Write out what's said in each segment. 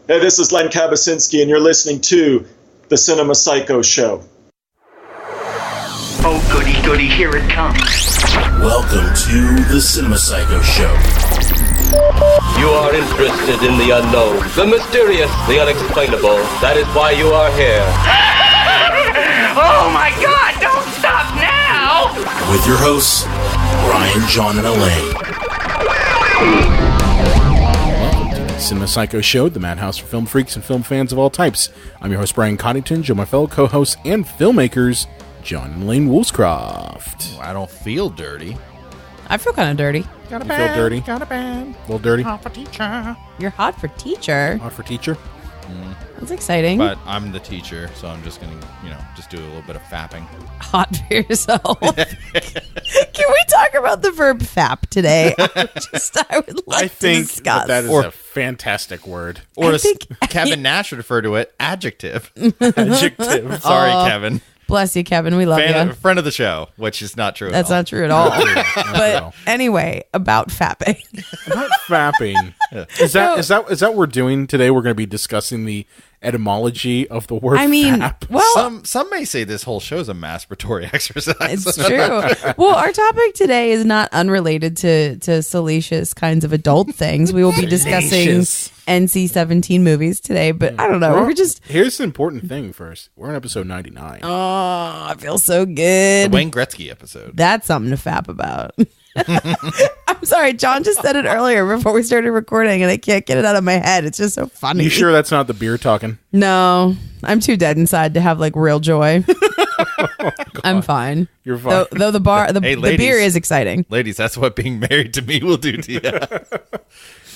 Hey, this is Len Kabasinski, and you're listening to The Cinema Psycho Show. Oh, goody, goody, here it comes. Welcome to The Cinema Psycho Show. You are interested in the unknown, the mysterious, the unexplainable. That is why you are here. Oh, my God, don't stop now! With your hosts, Brian, John, and Elaine. Welcome to the Cinema Psycho Show, the madhouse for film freaks and film fans of all types. I'm your host, Brian Coddington, joined by my fellow co-hosts and filmmakers, John and Elaine Woolscroft. I don't feel dirty. I feel kind of dirty. Got a band, feel dirty? Got a band. A little dirty? Hot for teacher. You're hot for teacher. Hot for teacher? That's exciting. But I'm the teacher, so I'm just going to, just do a little bit of fapping. Hot for yourself. Can we talk about the verb fap today? I would like to discuss. that is a fantastic word. Or Kevin Nash would refer to it, adjective. Adjective. Sorry, Kevin. Bless you, Kevin. We love you. Friend of the show, which is not true That's at all. not true at all. But anyway, about fapping. About fapping. Is that what we're doing today? We're going to be discussing the etymology of the word fap. Well, some may say this whole show is a masturbatory exercise. It's true. Well, our topic today is not unrelated to salacious kinds of adult things. We will be discussing NC-17 movies today, but I don't know. Here's the important thing first. We're on episode 99. Oh, I feel so good. The Wayne Gretzky episode. That's something to fap about. I'm sorry, John just said it earlier before we started recording, and I can't get it out of my head. It's just so funny. You sure that's not the beer talking? No, I'm too dead inside to have like real joy. I'm fine. You're fine. Though the beer is exciting. Ladies, that's what being married to me will do to you.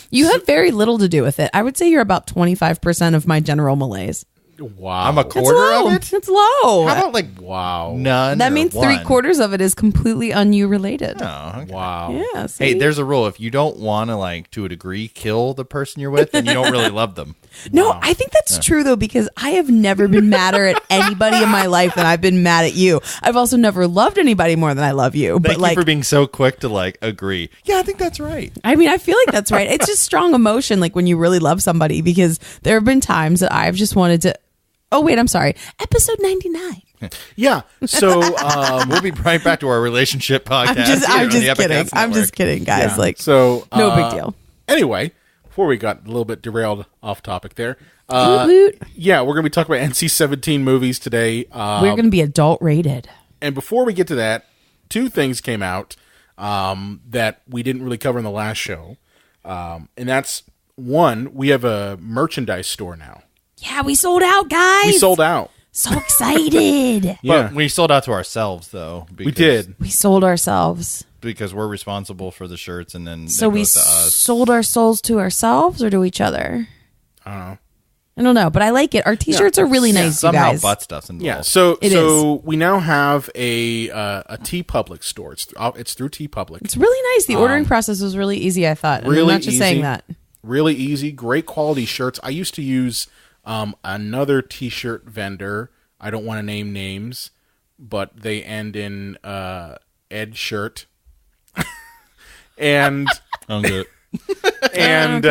You have very little to do with it. I would say you're about 25% of my general malaise. Wow. I'm a quarter of it? That's low. How about none? That means one? 3/4 of it is completely un-you related. Oh, okay. Wow. Yeah. See? Hey, there's a rule. If you don't want to, to a degree, kill the person you're with, then you don't really love them. No, I think that's true, though, because I have never been madder at anybody in my life than I've been mad at you. I've also never loved anybody more than I love you. Thank you for being so quick to, agree. Yeah, I think that's right. I mean, I feel like that's right. It's just strong emotion, when you really love somebody, because there have been times that I've just wanted to... Oh, wait, I'm sorry. Episode 99. Yeah. So we'll be right back to our relationship podcast. I'm just kidding. I'm just kidding, guys. Yeah. No big deal. Anyway, before we got a little bit derailed off topic there. Yeah, we're going to be talking about NC-17 movies today. We're going to be adult rated. And before we get to that, two things came out that we didn't really cover in the last show. And that's, one, we have a merchandise store now. Yeah, we sold out, guys. We sold out. So excited. Yeah. But we sold out to ourselves, though. We did. We sold ourselves. Because we're responsible for the shirts, and then so we sold our souls to ourselves or to each other? I don't know, but I like it. Our t-shirts are really nice, you somehow guys. butt stuff's involved. Yeah, so we now have a TeePublic store. It's through TeePublic. It's really nice. The ordering process was really easy, I thought. Really I'm not just easy, saying that. Really easy, great quality shirts. I used to use another t-shirt vendor. I don't want to name names, but they end in Ed Shirt. And and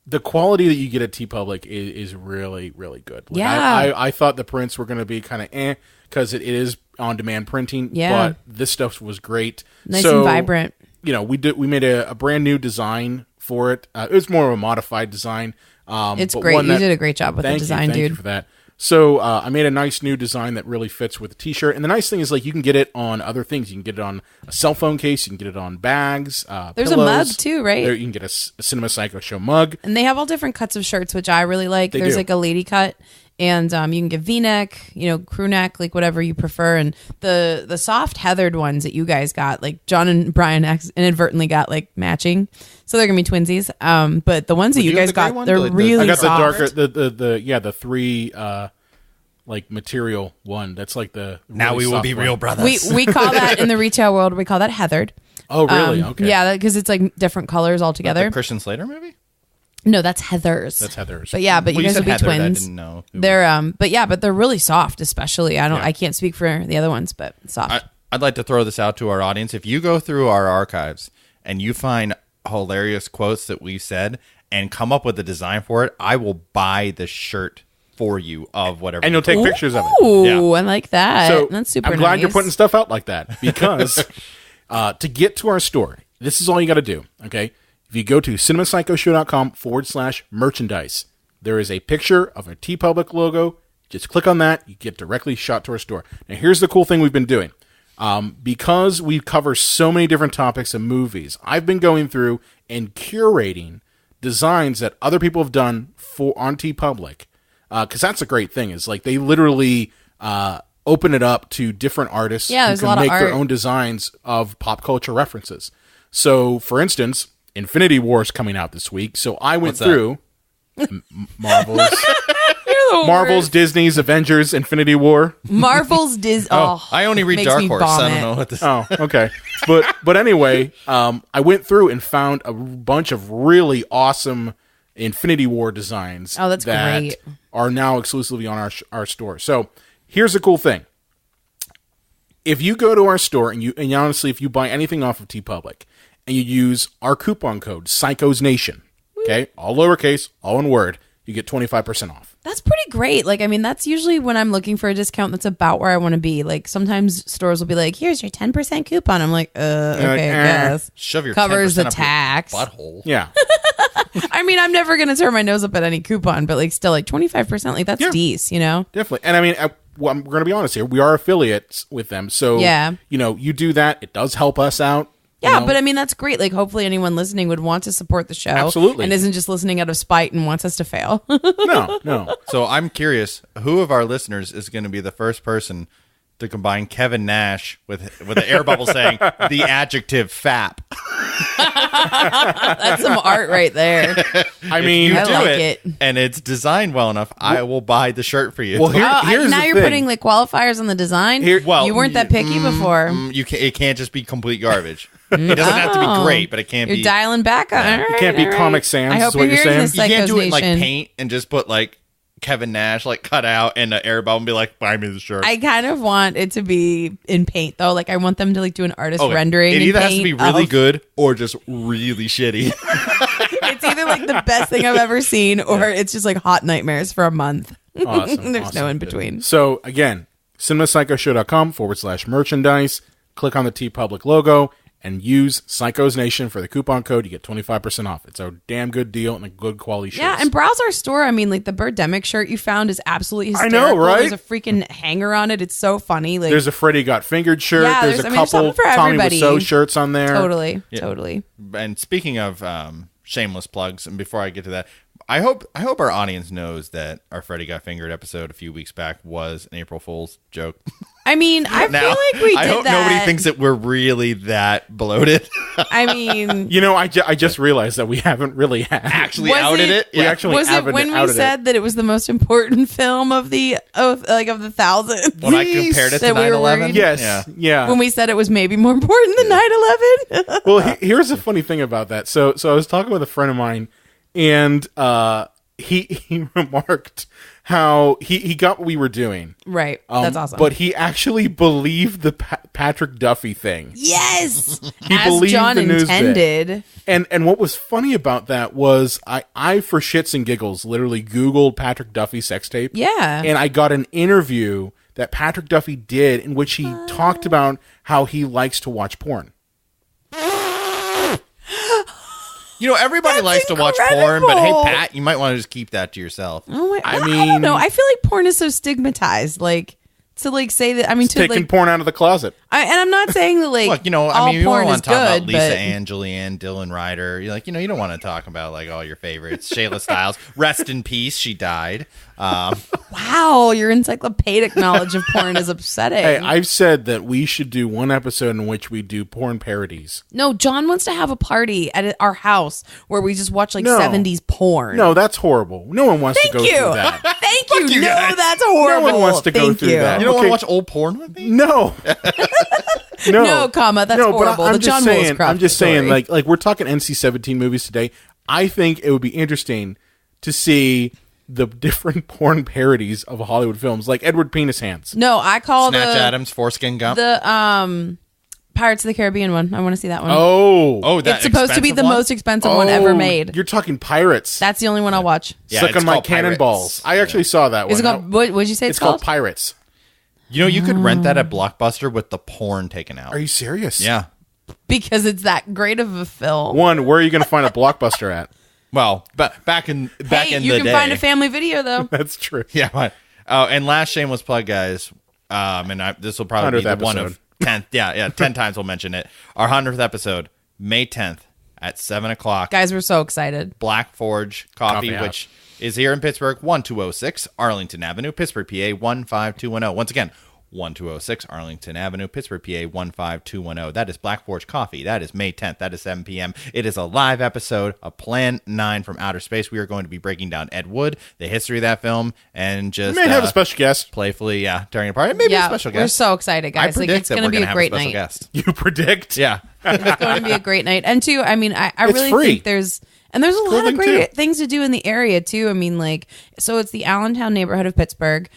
the quality that you get at TeePublic is really, really good. I thought the prints were going to be kind of because it is on-demand printing. Yeah. But this stuff was great. Nice and vibrant. We made a brand new design for it. It was more of a modified design. It's great. You did a great job with the design, dude. Thank you for that. So I made a nice new design that really fits with the t-shirt. And the nice thing is you can get it on other things. You can get it on a cell phone case. You can get it on bags, There's pillows. a mug too, right? You can get a Cinema Psycho Show mug. And they have all different cuts of shirts, which I really like. There's a lady cut. And you can get V-neck, crew neck, whatever you prefer. And the soft heathered ones that you guys got, John and Brian inadvertently got matching, so they're gonna be twinsies. But the ones that you guys got, they're really I got soft. the darker, the three material one. That's the really now we will be one. real brothers. We call that in the retail world. We call that heathered. Oh really? Okay. Yeah, because it's different colors altogether. The Christian Slater movie. No, that's Heather's. But yeah, but you guys will be Heathered, twins. I didn't know. They're but they're really soft, especially. I can't speak for the other ones, but soft. I'd like to throw this out to our audience. If you go through our archives and you find hilarious quotes that we've said, and come up with a design for it, I will buy the shirt for you of whatever. And you'll take pictures of it. Ooh, Yeah. I like that. So That's super I'm glad nice. you're putting stuff out like that because to get to our store, this is all you got to do. Okay. If you go to cinemapsychoshow.com/merchandise, there is a picture of a TeePublic logo. Just click on that. You get directly shot to our store. Now, here's the cool thing we've been doing. Because we cover so many different topics of movies, I've been going through and curating designs that other people have done on TeePublic. Because that's a great thing. Is like they literally open it up to different artists Yeah, who there's a can lot of make their art. own designs of pop culture references. So, for instance, Infinity War is coming out this week. So I went through Marvel's, Disney's Avengers, Infinity War. Marvel's Disney. Oh, I only read makes Dark me Horse. I don't vomit. know what this. Oh, okay. But anyway, I went through and found a bunch of really awesome Infinity War designs. Oh, that's that great. Are now exclusively on our store. So here's the cool thing. If you go to our store and honestly, if you buy anything off of TeePublic and you use our coupon code PsychosNation, okay, all lowercase, all one word, you get 25% off. That's pretty great. Like, I mean, that's usually when I'm looking for a discount that's about where I want to be. Like, sometimes stores will be like, here's your 10% coupon. I'm like, okay, like, I guess. Shove your Covers 10% the up your tax. butthole. Yeah. I mean, I'm never going to turn my nose up at any coupon, but like still like 25%, like that's Yeah. decent, you know? Definitely. And I mean, I'm going to be honest here. We are affiliates with them. So, Yeah. You do that. It does help us out. Yeah, but I mean, that's great. Like, hopefully anyone listening would want to support the show. Absolutely. And isn't just listening out of spite and wants us to fail. No. So I'm curious, who of our listeners is going to be the first person to combine Kevin Nash with the air bubble saying the adjective "fap"? That's some art right there. I mean, I Do like it, it. and it's designed well enough. I will buy the shirt for you. Well, here- Oh, here's now the you're thing. putting like qualifiers on the design. Well, you weren't that picky before. It can't just be complete garbage. It doesn't have to be great, but it can't You're be. dialing back on it. It can't be Comic Sans, I is hope what you're you're hearing saying? this, You can't do it in like Nation. paint and just put like Kevin Nash like cut out and an air bubble and be like, buy me the shirt. I kind of want it to be in paint though. Like I want them to like do an artist Okay. rendering. It in either has to be paint really of- good or just really shitty. It's either like the best thing I've ever seen, or it's just like hot nightmares for a month. Awesome. There's no awesome. in between. So again, cinemapsychoshow.com/merchandise. Click on the TeePublic logo and use Psychos Nation for the coupon code. You get 25% off. It's a damn good deal and a good quality shirt. Yeah, and browse our store. I mean, like the Birdemic shirt you found is absolutely I hysterical. know, right? There's a freaking hanger on it. It's so funny. Like There's a Freddy Got Fingered shirt. Yeah, there's there's- a I mean, there's couple something for Tommy everybody. Wiseau shirts on there. totally. And speaking of shameless plugs, and before I get to that, I hope our audience knows that our Freddy Got Fingered episode a few weeks back was an April Fool's joke. I mean, I Now, feel like we did I hope that. nobody thinks that we're really that bloated. I mean, I just realized that we haven't really Actually Was outed it. We actually was it haven't when we outed said that it was the most important film of the thousand? When I compared it to That we were 9/11. worried? Yes. Yeah. When we said it was maybe more important than 9/11? Well, here's the funny thing about that. So I was talking with a friend of mine, and he remarked how he got what we were doing. Right. That's awesome. But he actually believed the Patrick Duffy thing. yes, He as believed John the news bit. intended. And what was funny about that was I for shits and giggles literally Googled Patrick Duffy sex tape. Yeah. And I got an interview that Patrick Duffy did in which he talked about how he likes to watch porn. Everybody That's likes to watch porn, incredible. but hey, Pat, you might want to just keep that to yourself. Oh my, I I mean- don't know. I feel like porn is so stigmatized. Like to like say that. I mean, to Taking like, porn out of the closet. and I'm not saying that like Look, all you porn want is to talk good, about Lisa but Ann, Julianne, Dylan Ryder. You're like, you don't want to talk about like all your favorites. Shayla Stiles, rest in peace. She died. wow, your encyclopedic knowledge of porn is upsetting. Hey, I've said that we should do one episode in which we do porn parodies. No, John wants to have a party at our house where we just watch like No. 70s porn. No, that's horrible. No one wants Thank to go you. through that. Thank you. you No, guys. that's horrible. No one wants to go Thank through you. that. You don't Okay. want to watch old porn with me? No. No, No, comma, that's but horrible. I'm The just John saying, Wollscroft I'm just saying, story. like we're talking NC-17 movies today. I think it would be interesting to see the different porn parodies of Hollywood films, like Edward Penis Hands. No, I call Snatch the Adams, Foreskin Gump. the Pirates of the Caribbean one. I want to see that one. Oh, that it's supposed to be the one? most expensive one ever made. You're talking Pirates. That's the only one I'll watch. Yeah, Suck it's on my called cannonballs. Pirates. I actually saw that Is it one. called, what did you say It's called Pirates. You know, you could rent that at Blockbuster with the porn taken out. Are you serious? Yeah. Because it's that great of a film. One, where are you going to find a Blockbuster at? Well, back in the day. You can find a family video, though. That's true. Yeah. But, and last shameless plug, guys. This will probably be the 100th one episode. of 10th. Yeah, 10 times we'll mention it. Our 100th episode, May 10th at 7 o'clock. Guys, we're so excited. Black Forge Coffee, Coffee House. which is here in Pittsburgh, 1206 Arlington Avenue, Pittsburgh, PA 15210. Once again, 1206 Arlington Avenue, Pittsburgh, PA 15210. That is Black Forge Coffee. That is May 10th. That is 7 p.m. It is a live episode of Plan 9 from Outer Space. We are going to be breaking down Ed Wood, the history of that film, and just We may have a special guest. playfully, during a party. Maybe a special guest. We're so excited, I guys. predict It's that going we're to be going to a have great a special night. guest. You predict? Yeah. It's going to be a great night. And two, I mean, I It's really free. think there's a lot Cool of thing, great too. things to do in the area too. I mean, like, so it's the Allentown neighborhood of Pittsburgh.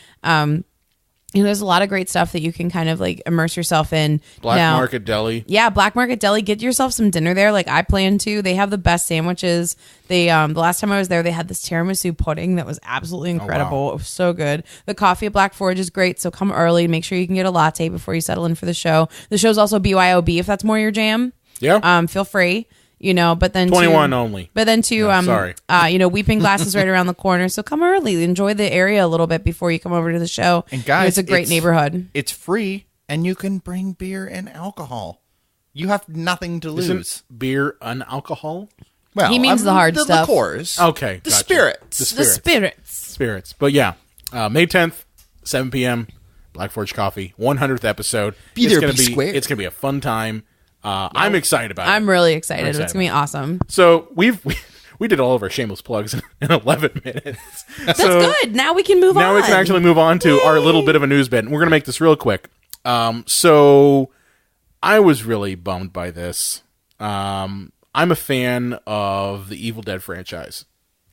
There's a lot of great stuff that you can kind of like immerse yourself in. Black now. Market Deli. Yeah, Black Market Deli. Get yourself some dinner there. Like I plan to. They have the best sandwiches. They the last time I was there, they had this tiramisu pudding that was absolutely incredible. It was so good. The coffee at Black Forge is great. So come early. Make sure you can get a latte before you settle in for the show. The show's also BYOB if that's more your jam. Yeah. Feel free. But then 21 only. But then too, sorry. Weeping Glass is right around the corner, so come early, enjoy the area a little bit before you come over to the show. And guys, it's a great neighborhood. It's free, and you can bring beer and alcohol. You have nothing to lose. Isn't beer an alcohol? Well, He means the hard stuff. liqueurs. Okay. The gotcha. spirits. The spirits. Spirits. But yeah, May 10th, 7 p.m., Black Forge Coffee, 100th episode. Be It's there, gonna be square. It's going to be a fun time. I'm excited about it. I'm really excited. I'm excited It's gonna be awesome. So we did all of our shameless plugs in 11 minutes. That's good. Now we can move on. Now we can actually move on to our little bit of a news bit. And we're going to make this real quick. So I was really bummed by this. I'm a fan of the Evil Dead franchise.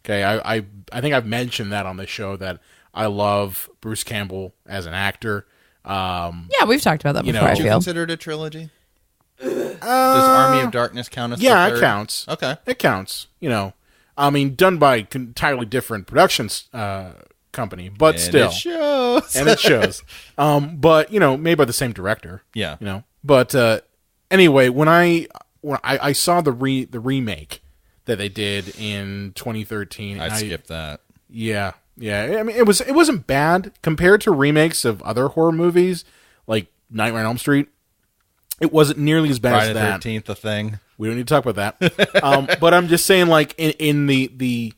Okay, I think I've mentioned that on the show that I love Bruce Campbell as an actor. Yeah, we've talked about that before. know, I Would you feel. consider it a trilogy? Does Army of Darkness count as Yeah, the third? it counts. Okay. It counts. I mean, done by entirely different productions company, but And still. it shows. And it shows. But, made by the same director. Yeah. But anyway, when I saw the remake that they did in 2013. I skipped that. Yeah. I mean, it wasn't bad compared to remakes of other horror movies like Nightmare on Elm Street. It wasn't nearly as bad Friday as the that. 13th, a thing. We don't need to talk about that. But I'm just saying, like, in the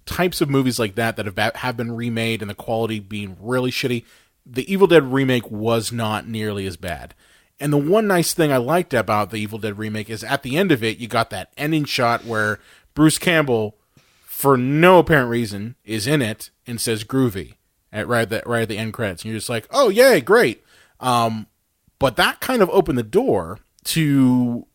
types of movies like that have been remade and the quality being really shitty, the Evil Dead remake was not nearly as bad. And the one nice thing I liked about the Evil Dead remake is at the end of it, you got that ending shot where Bruce Campbell, for no apparent reason, is in it and says groovy right at the end credits. And you're just like, oh, yay, great. But that kind of opened the door to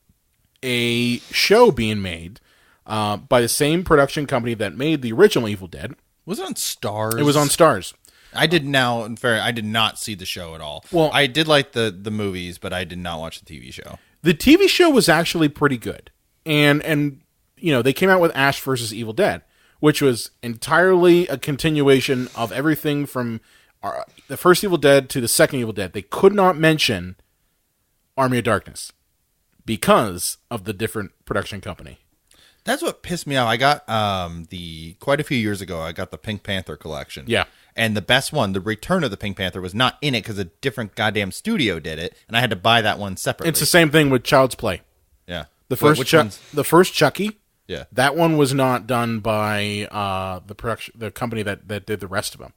a show being made by the same production company that made the original Evil Dead. Was it on Stars? It was on Stars. I did not see the show at all. Well, I did like the movies, but I did not watch the TV show. The TV show was actually pretty good. And they came out with Ash vs. Evil Dead, which was entirely a continuation of everything from the first Evil Dead to the second Evil Dead. They could not mention Army of Darkness because of the different production company. That's what pissed me off. I got quite a few years ago, I got the Pink Panther collection. Yeah. And the best one, the Return of the Pink Panther, was not in it because a different goddamn studio did it, and I had to buy that one separately. It's the same thing with Child's Play. Yeah. The first the first Chucky. Yeah. That one was not done by the company that did the rest of them.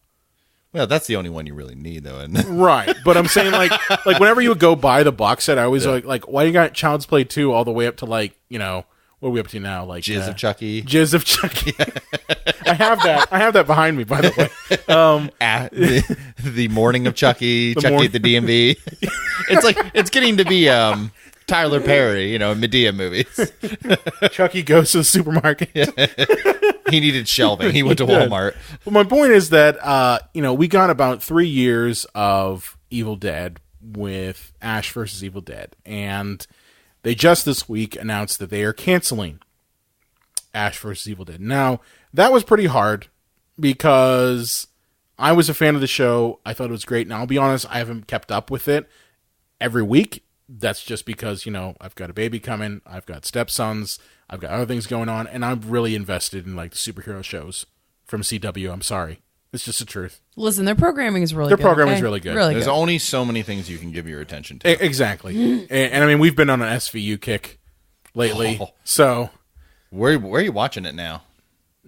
Well, that's the only one you really need, though, isn't it? Right. But I'm saying, like whenever you would go buy the box set, I always like, why you got Child's Play 2 all the way up to what are we up to now? Like Jizz of Chucky. Jizz of Chucky. I have that behind me, by the way. The Morning of Chucky, Chucky morning- at the DMV. It's getting to be Tyler Perry, Medea movies. Chucky goes to the supermarket. He needed shelving. He went to Walmart. But my point is that we got about 3 years of Evil Dead with Ash vs. Evil Dead. And they just this week announced that they are canceling Ash vs. Evil Dead. Now, that was pretty hard because I was a fan of the show. I thought it was great. Now, I'll be honest, I haven't kept up with it every week. That's just because, I've got a baby coming, I've got stepsons, I've got other things going on, and I'm really invested in, like, the superhero shows from CW. I'm sorry. It's just the truth. Listen, their programming is really good. Their programming is really good. There's only so many things you can give your attention to. Exactly. And I mean, we've been on an SVU kick lately. So where are you watching it now?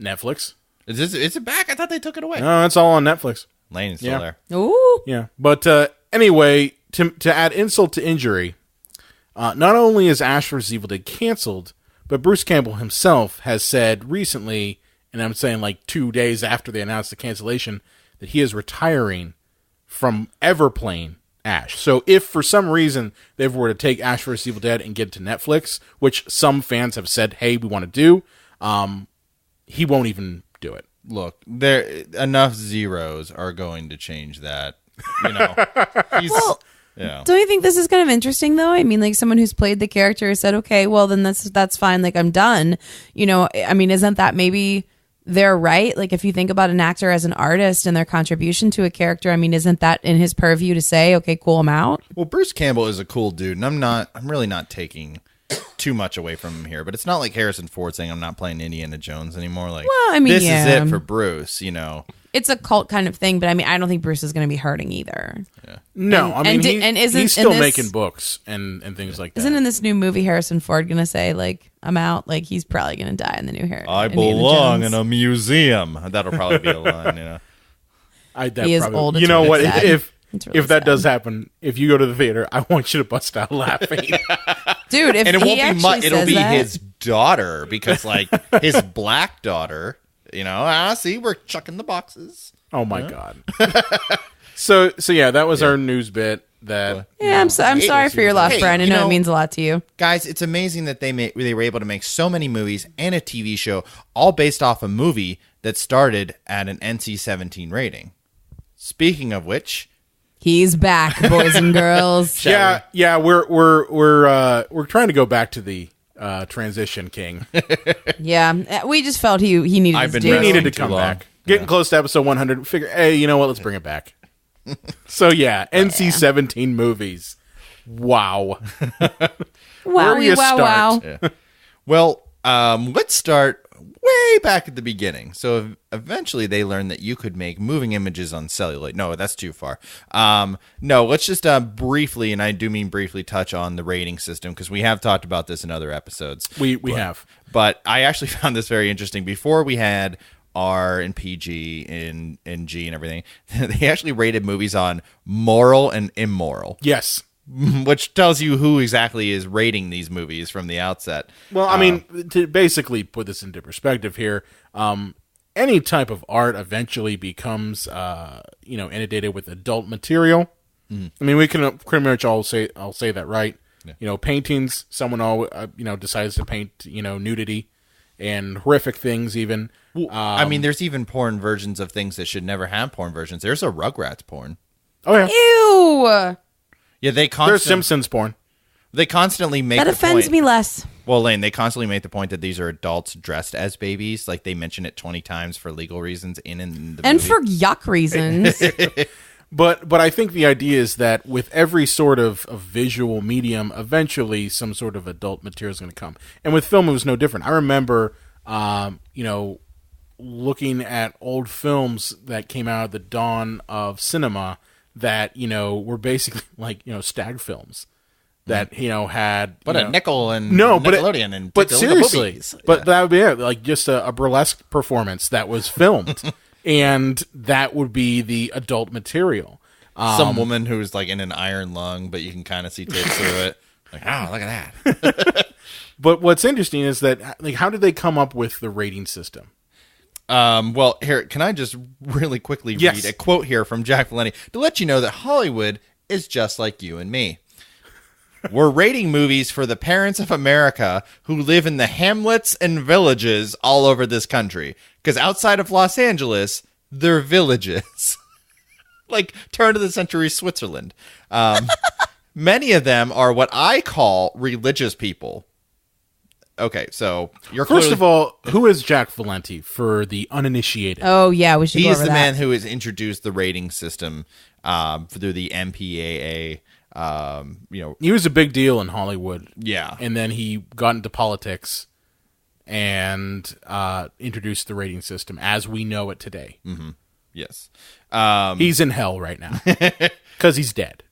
Netflix. Is it back? I thought they took it away. No, it's all on Netflix. Lane's still there. Ooh. Yeah. But anyway, to add insult to injury, not only is Ash vs. Evil Dead canceled, but Bruce Campbell himself has said recently, and I'm saying like 2 days after they announced the cancellation, that he is retiring from ever playing Ash. So if for some reason they were to take Ash vs. Evil Dead and get it to Netflix, which some fans have said, hey, we want to do, he won't even do it. Look, there enough zeros are going to change that. He's... Yeah. Don't you think this is kind of interesting, though? I mean, like, someone who's played the character said, okay, well, then that's fine. Like, I'm done. I mean, isn't that maybe they're right? Like, if you think about an actor as an artist and their contribution to a character, I mean, isn't that in his purview to say, okay, cool, I'm out? Well, Bruce Campbell is a cool dude, and I'm really not taking too much away from him here, but it's not like Harrison Ford saying I'm not playing Indiana Jones anymore. Like, well, I mean, this is it for Bruce, It's a cult kind of thing, but I mean, I don't think Bruce is going to be hurting either. Yeah. No, he's still making books and things like that. Isn't in this new movie Harrison Ford going to say, like, I'm out? Like, he's probably going to die in the new Harry. I belong in a museum. That'll probably be a line, He is old. You know what? If that sad. does happen, if you go to the theater, I want you to bust out laughing. Dude, if and it he won't be actually it'll says be that, his daughter, because, like, his black daughter, see, we're chucking the boxes. Oh, my God. So yeah, that was our news bit. I'm sorry for your loss, Brian. I know it means a lot to you. Guys, it's amazing that they were able to make so many movies and a TV show all based off a movie that started at an NC-17 rating. Speaking of which, he's back, boys and girls. Yeah, we're trying to go back to the transition king. Yeah, we just felt he needed to do it. He needed to come back. Getting close to episode 100. Figure, hey, you know what? Let's bring it back. So yeah, NC-17 movies. Wow. Where do you start? Yeah. Well, let's start way back at the beginning. So eventually they learned that you could make moving images on celluloid. No, that's too far. No, let's just briefly, and I do mean briefly, touch on the rating system, because we have talked about this in other episodes. We have. But I actually found this very interesting. Before we had R and PG and G and everything, they actually rated movies on moral and immoral. Yes. Which tells you who exactly is rating these movies from the outset. Well, I mean, to basically put this into perspective here, any type of art eventually becomes, inundated with adult material. I mean, we can pretty much I'll say that, right? Yeah. Paintings, someone decides to paint, nudity and horrific things even. Well, I mean, there's even porn versions of things that should never have porn versions. There's a Rugrats porn. Oh, yeah. Ew! Yeah, there's Simpsons porn. They constantly make that the offends point. me less. Well, Lane, they constantly make the point that these are adults dressed as babies. Like, they mention it 20 times for legal reasons in the movie. And for yuck reasons. But I think the idea is that with every sort of visual medium, eventually some sort of adult material is going to come. And with film, it was no different. I remember, looking at old films that came out at the dawn of cinema that, were basically like, stag films that, had... But a nickel and Nickelodeon but seriously, but that would be it. Like just a burlesque performance that was filmed. And that would be the adult material. Some woman who's like in an iron lung, but you can kind of see tits through it. Like, oh, look at that. But what's interesting is that, like, how did they come up with the rating system? Well, here, can I just really quickly read a quote here from Jack Valenti to let you know that Hollywood is just like you and me. We're rating movies for the parents of America who live in the hamlets and villages all over this country. Because outside of Los Angeles, they're villages. like turn of the century Switzerland. Many of them are what I call religious people. Okay, so you're First of all, who is Jack Valenti for the uninitiated? Oh yeah, we should. He go is over the that. man who has introduced the rating system through the MPAA. He was a big deal in Hollywood. Yeah, And then he got into politics and introduced the rating system as we know it today. yes. He's in hell right now because he's dead.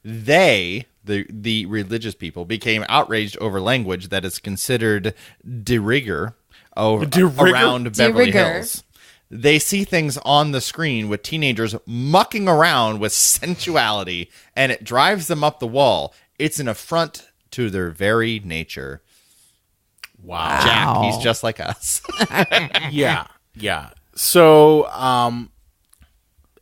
They, the religious people, became outraged over language that is considered de rigueur around Beverly rigueur. Hills. They see things on the screen with teenagers mucking around with sensuality, and it drives them up the wall. It's an affront to their very nature. Wow. Jack, he's just like us. Yeah. So,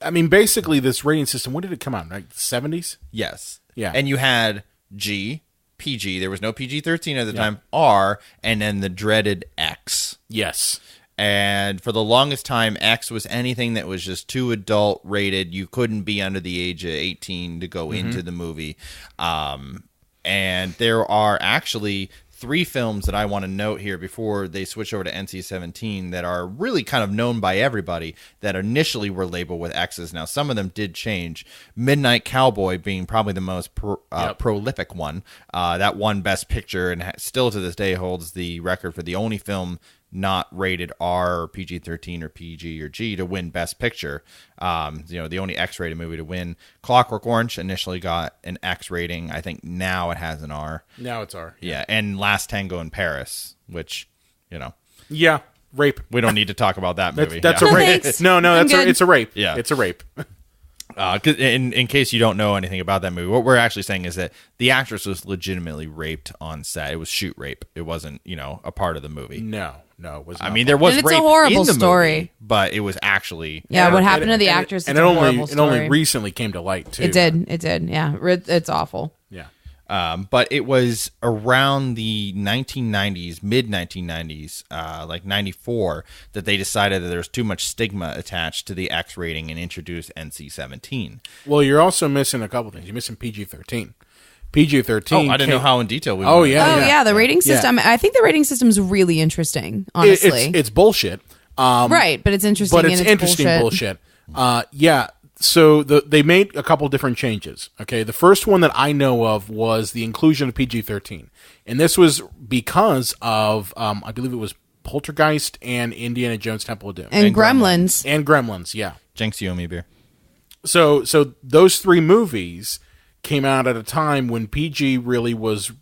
basically, this rating system, when did it come out? Like the 70s? Yes. Yeah. And you had G, PG. There was no PG-13 at the time. R, and then the dreaded X. Yes. And for the longest time, X was anything that was just too adult rated. You couldn't be under the age of 18 to go into the movie. And there are actually 3 films that I want to note here before they switch over to NC-17 that are really kind of known by everybody that initially were labeled with X's. Now, some of them did change. Midnight Cowboy being probably the most prolific one. That won Best Picture and still to this day holds the record for the only film not rated R or PG-13 or PG or G to win Best Picture. The only X-rated movie to win. Clockwork Orange initially got an X rating. I think now it has an R. Now it's R. Yeah, and Last Tango in Paris, which, Yeah, rape. we don't need to talk about that movie. That's Yeah. a rape. Thanks. No, I'm it's a rape. Yeah. It's a rape. 'Cause in case you don't know anything about that movie, what we're actually saying is that the actress was legitimately raped on set. It was shoot rape. It wasn't, a part of the movie. No, it was not. I mean, there was And it's a rape horrible in the story. movie, but it was actually Yeah, what happened to the actress? And is it a only horrible story. recently came to light, too. It did. Yeah, it's awful. Yeah. But it was around the 1990s, mid-1990s, like 94, that they decided that there was too much stigma attached to the X rating and introduced NC-17. Well, you're also missing a couple things. You're missing PG-13. PG-13. Oh, I didn't know how in detail we Oh, went. yeah. The rating system. I think the rating system is really interesting, honestly. It's bullshit. Right, but it's interesting. But it's and interesting bullshit. So they made a couple different changes. Okay, the first one that I know of was the inclusion of PG-13, and this was because of I believe it was Poltergeist and Indiana Jones Temple of Doom And Gremlins. and Gremlins. Yeah. Jinx, you owe me a beer. So those 3 movies came out at a time when PG really was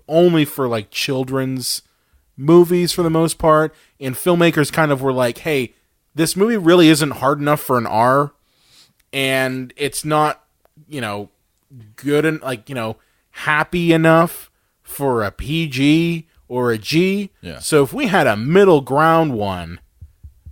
only for like children's movies for the most part, and filmmakers kind of were like, "Hey, this movie really isn't hard enough for an R." And it's not, good and happy enough for a PG or a G. Yeah. So if we had a middle ground one,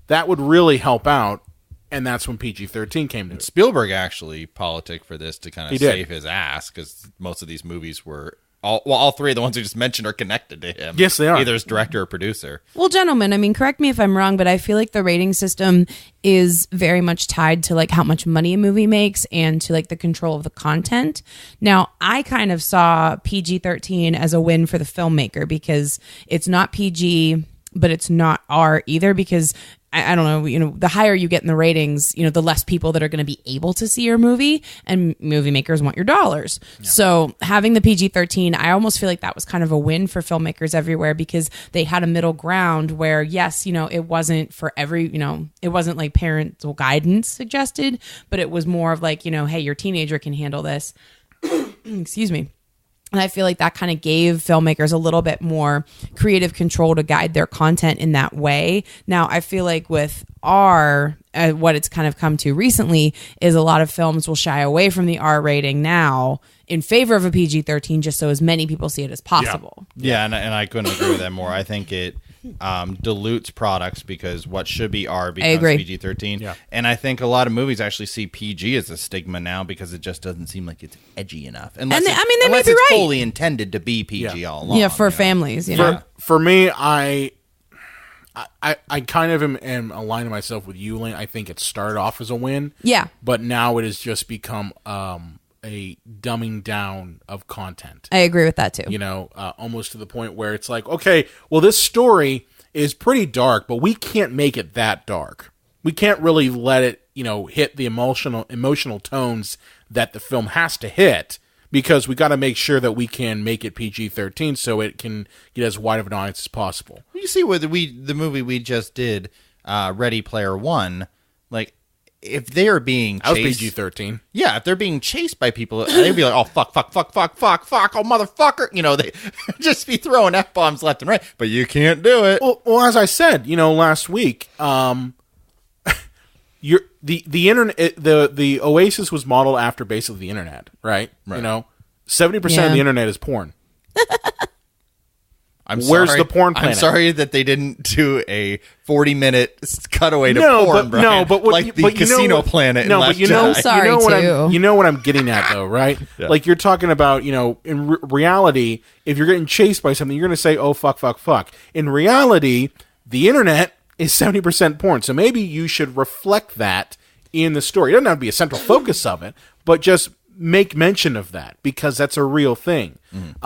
that would really help out. And that's when PG-13 came to it. Spielberg actually politicked for this to kind He of did. save his ass because most of these movies were all 3 of the ones we just mentioned are connected to him. Yes, they are. Either as director or producer. Well, gentlemen, correct me if I'm wrong, but I feel like the rating system is very much tied to like how much money a movie makes and to like the control of the content. Now, I kind of saw PG-13 as a win for the filmmaker because it's not PG, but it's not R either, because I don't know, the higher you get in the ratings, the less people that are going to be able to see your movie, and movie makers want your dollars. Yeah. So having the PG-13, I almost feel like that was kind of a win for filmmakers everywhere because they had a middle ground where, yes, it wasn't for every, it wasn't like parental guidance suggested, but it was more of like, hey, your teenager can handle this. Excuse me. And I feel like that kind of gave filmmakers a little bit more creative control to guide their content in that way. Now, I feel like with R, what it's kind of come to recently is a lot of films will shy away from the R rating now in favor of a PG-13 just so as many people see it as possible. Yeah, and I couldn't agree with that more. I think it dilutes products because what should be R becomes PG-13. Yeah. And I think a lot of movies actually see PG as a stigma now because it just doesn't seem like it's edgy enough. Unless they may unless be it's right. fully intended to be PG all along. Yeah, for families, For me, I I kind of am aligning myself with you, Lane. I think it started off as a win. Yeah. But now it has just become a dumbing down of content. I agree with that too. You know, almost to the point where it's like, okay, well, this story is pretty dark, but we can't make it that dark. We can't really let it, you know, hit the emotional tones that the film has to hit, because we got to make sure that we can make it PG-13 so it can get as wide of an audience as possible. You see, with the movie we just did, Ready Player One, like, if they are being chased... That was PG-13. Yeah, if they're being chased by people, they'd be like, oh, fuck, oh, motherfucker. You know, they just be throwing F-bombs left and right, but you can't do it. Well, as I said, you know, last week, the internet, the Oasis was modeled after basically the internet, right? You know, 70% of the internet is porn. Where's the porn planet? I'm sorry that they didn't do a 40-minute cutaway to porn, Brian. The Casino Planet. No, but you know, sorry you know what I'm getting at, though, right? Yeah. Like, you're talking about, you know, in reality, if you're getting chased by something, you're going to say, "Oh, fuck." In reality, the internet is 70% porn, so maybe you should reflect that in the story. It doesn't have to be a central focus of it, but just make mention of that, because that's a real thing.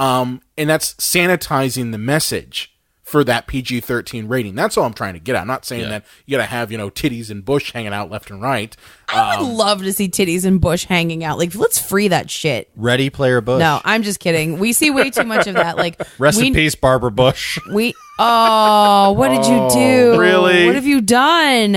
And that's sanitizing the message for that PG-13 rating. That's all I'm trying to get at. I'm not saying that you gotta have, you know, titties and bush hanging out left and right. I would love to see titties and bush hanging out. Like, let's free that shit. Ready Player Bush. No, I'm just kidding. We see way too much of that. Like, Rest in peace, Barbara Bush. What did you do? Really? What have you done?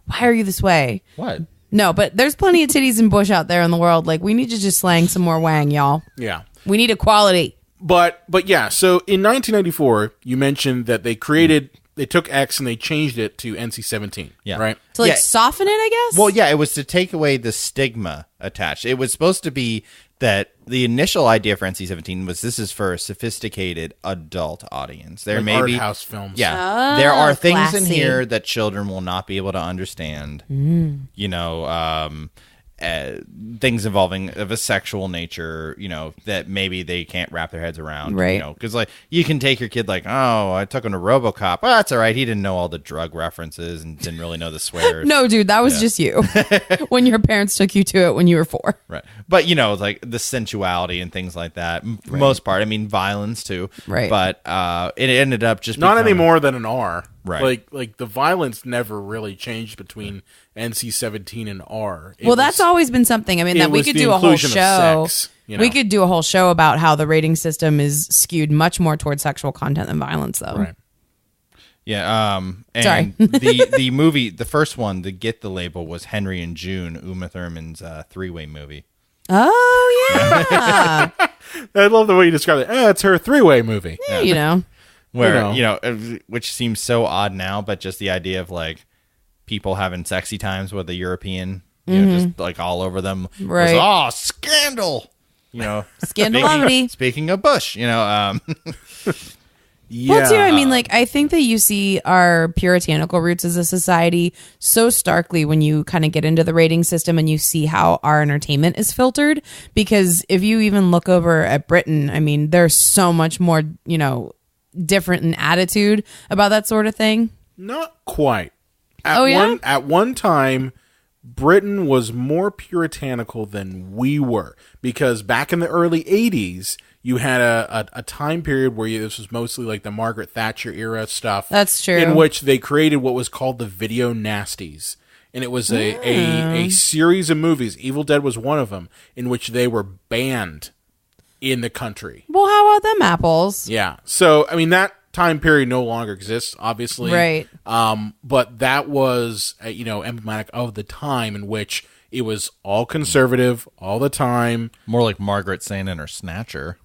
Why are you this way? What? No, but there's plenty of titties and bush out there in the world. Like, we need to just slang some more wang, y'all. Yeah. We need equality. But yeah, so in 1994, you mentioned that they took X and they changed it to NC-17, right? To, like, soften it, I guess? Well, yeah, it was to take away the stigma attached. It was supposed to be that the initial idea for NC-17 was this is for a sophisticated adult audience. There Like may be art house films. Yeah, there are things in classy. here that children will not be able to understand. You know, things involving of a sexual nature, you know, that maybe they can't wrap their heads around, right? You know, because like you can take your kid like, oh, I took him to RoboCop. Well, that's all right. He didn't know all the drug references and didn't really know the swears. No, dude, that was just you when your parents took you to it when you were 4. Right. But, you know, like the sensuality and things like that. For the most part, I mean, violence too. Right. But it ended up just Not becoming, any more than an R. Right. Like the violence never really changed between NC-17 and R. That's always been something. I mean, that we could do a whole show. Sex, you know? We could do a whole show about how the rating system is skewed much more towards sexual content than violence, though. Right. Yeah. And Sorry. the movie, the first one to get the label was Henry and June, Uma Thurman's 3-way movie. Oh, yeah. I love the way you describe it. It's her 3-way movie. You know. Where, you know, which seems so odd now, but just the idea of like people having sexy times with a European, you know, just like all over them. Right. Was, scandal. You know, Scandalomity. Speaking of Bush, you know, Yeah. Well, too, I mean, like, I think that you see our puritanical roots as a society so starkly when you kind of get into the rating system and you see how our entertainment is filtered. Because if you even look over at Britain, I mean, there's so much more, you know, different in attitude about that sort of thing. Not quite. Yeah? At one time, Britain was more puritanical than we were, because back in the early 80s, you had a time period where this was mostly like the Margaret Thatcher era stuff. That's true. In which they created what was called the video nasties. And it was a series of movies, Evil Dead was one of them, in which they were banned in the country. Well, how about them apples? Yeah. So, I mean, that time period no longer exists, obviously. Right. But that was, you know, emblematic of the time in which it was all conservative all the time. more like Margaret saying in her Snatcher.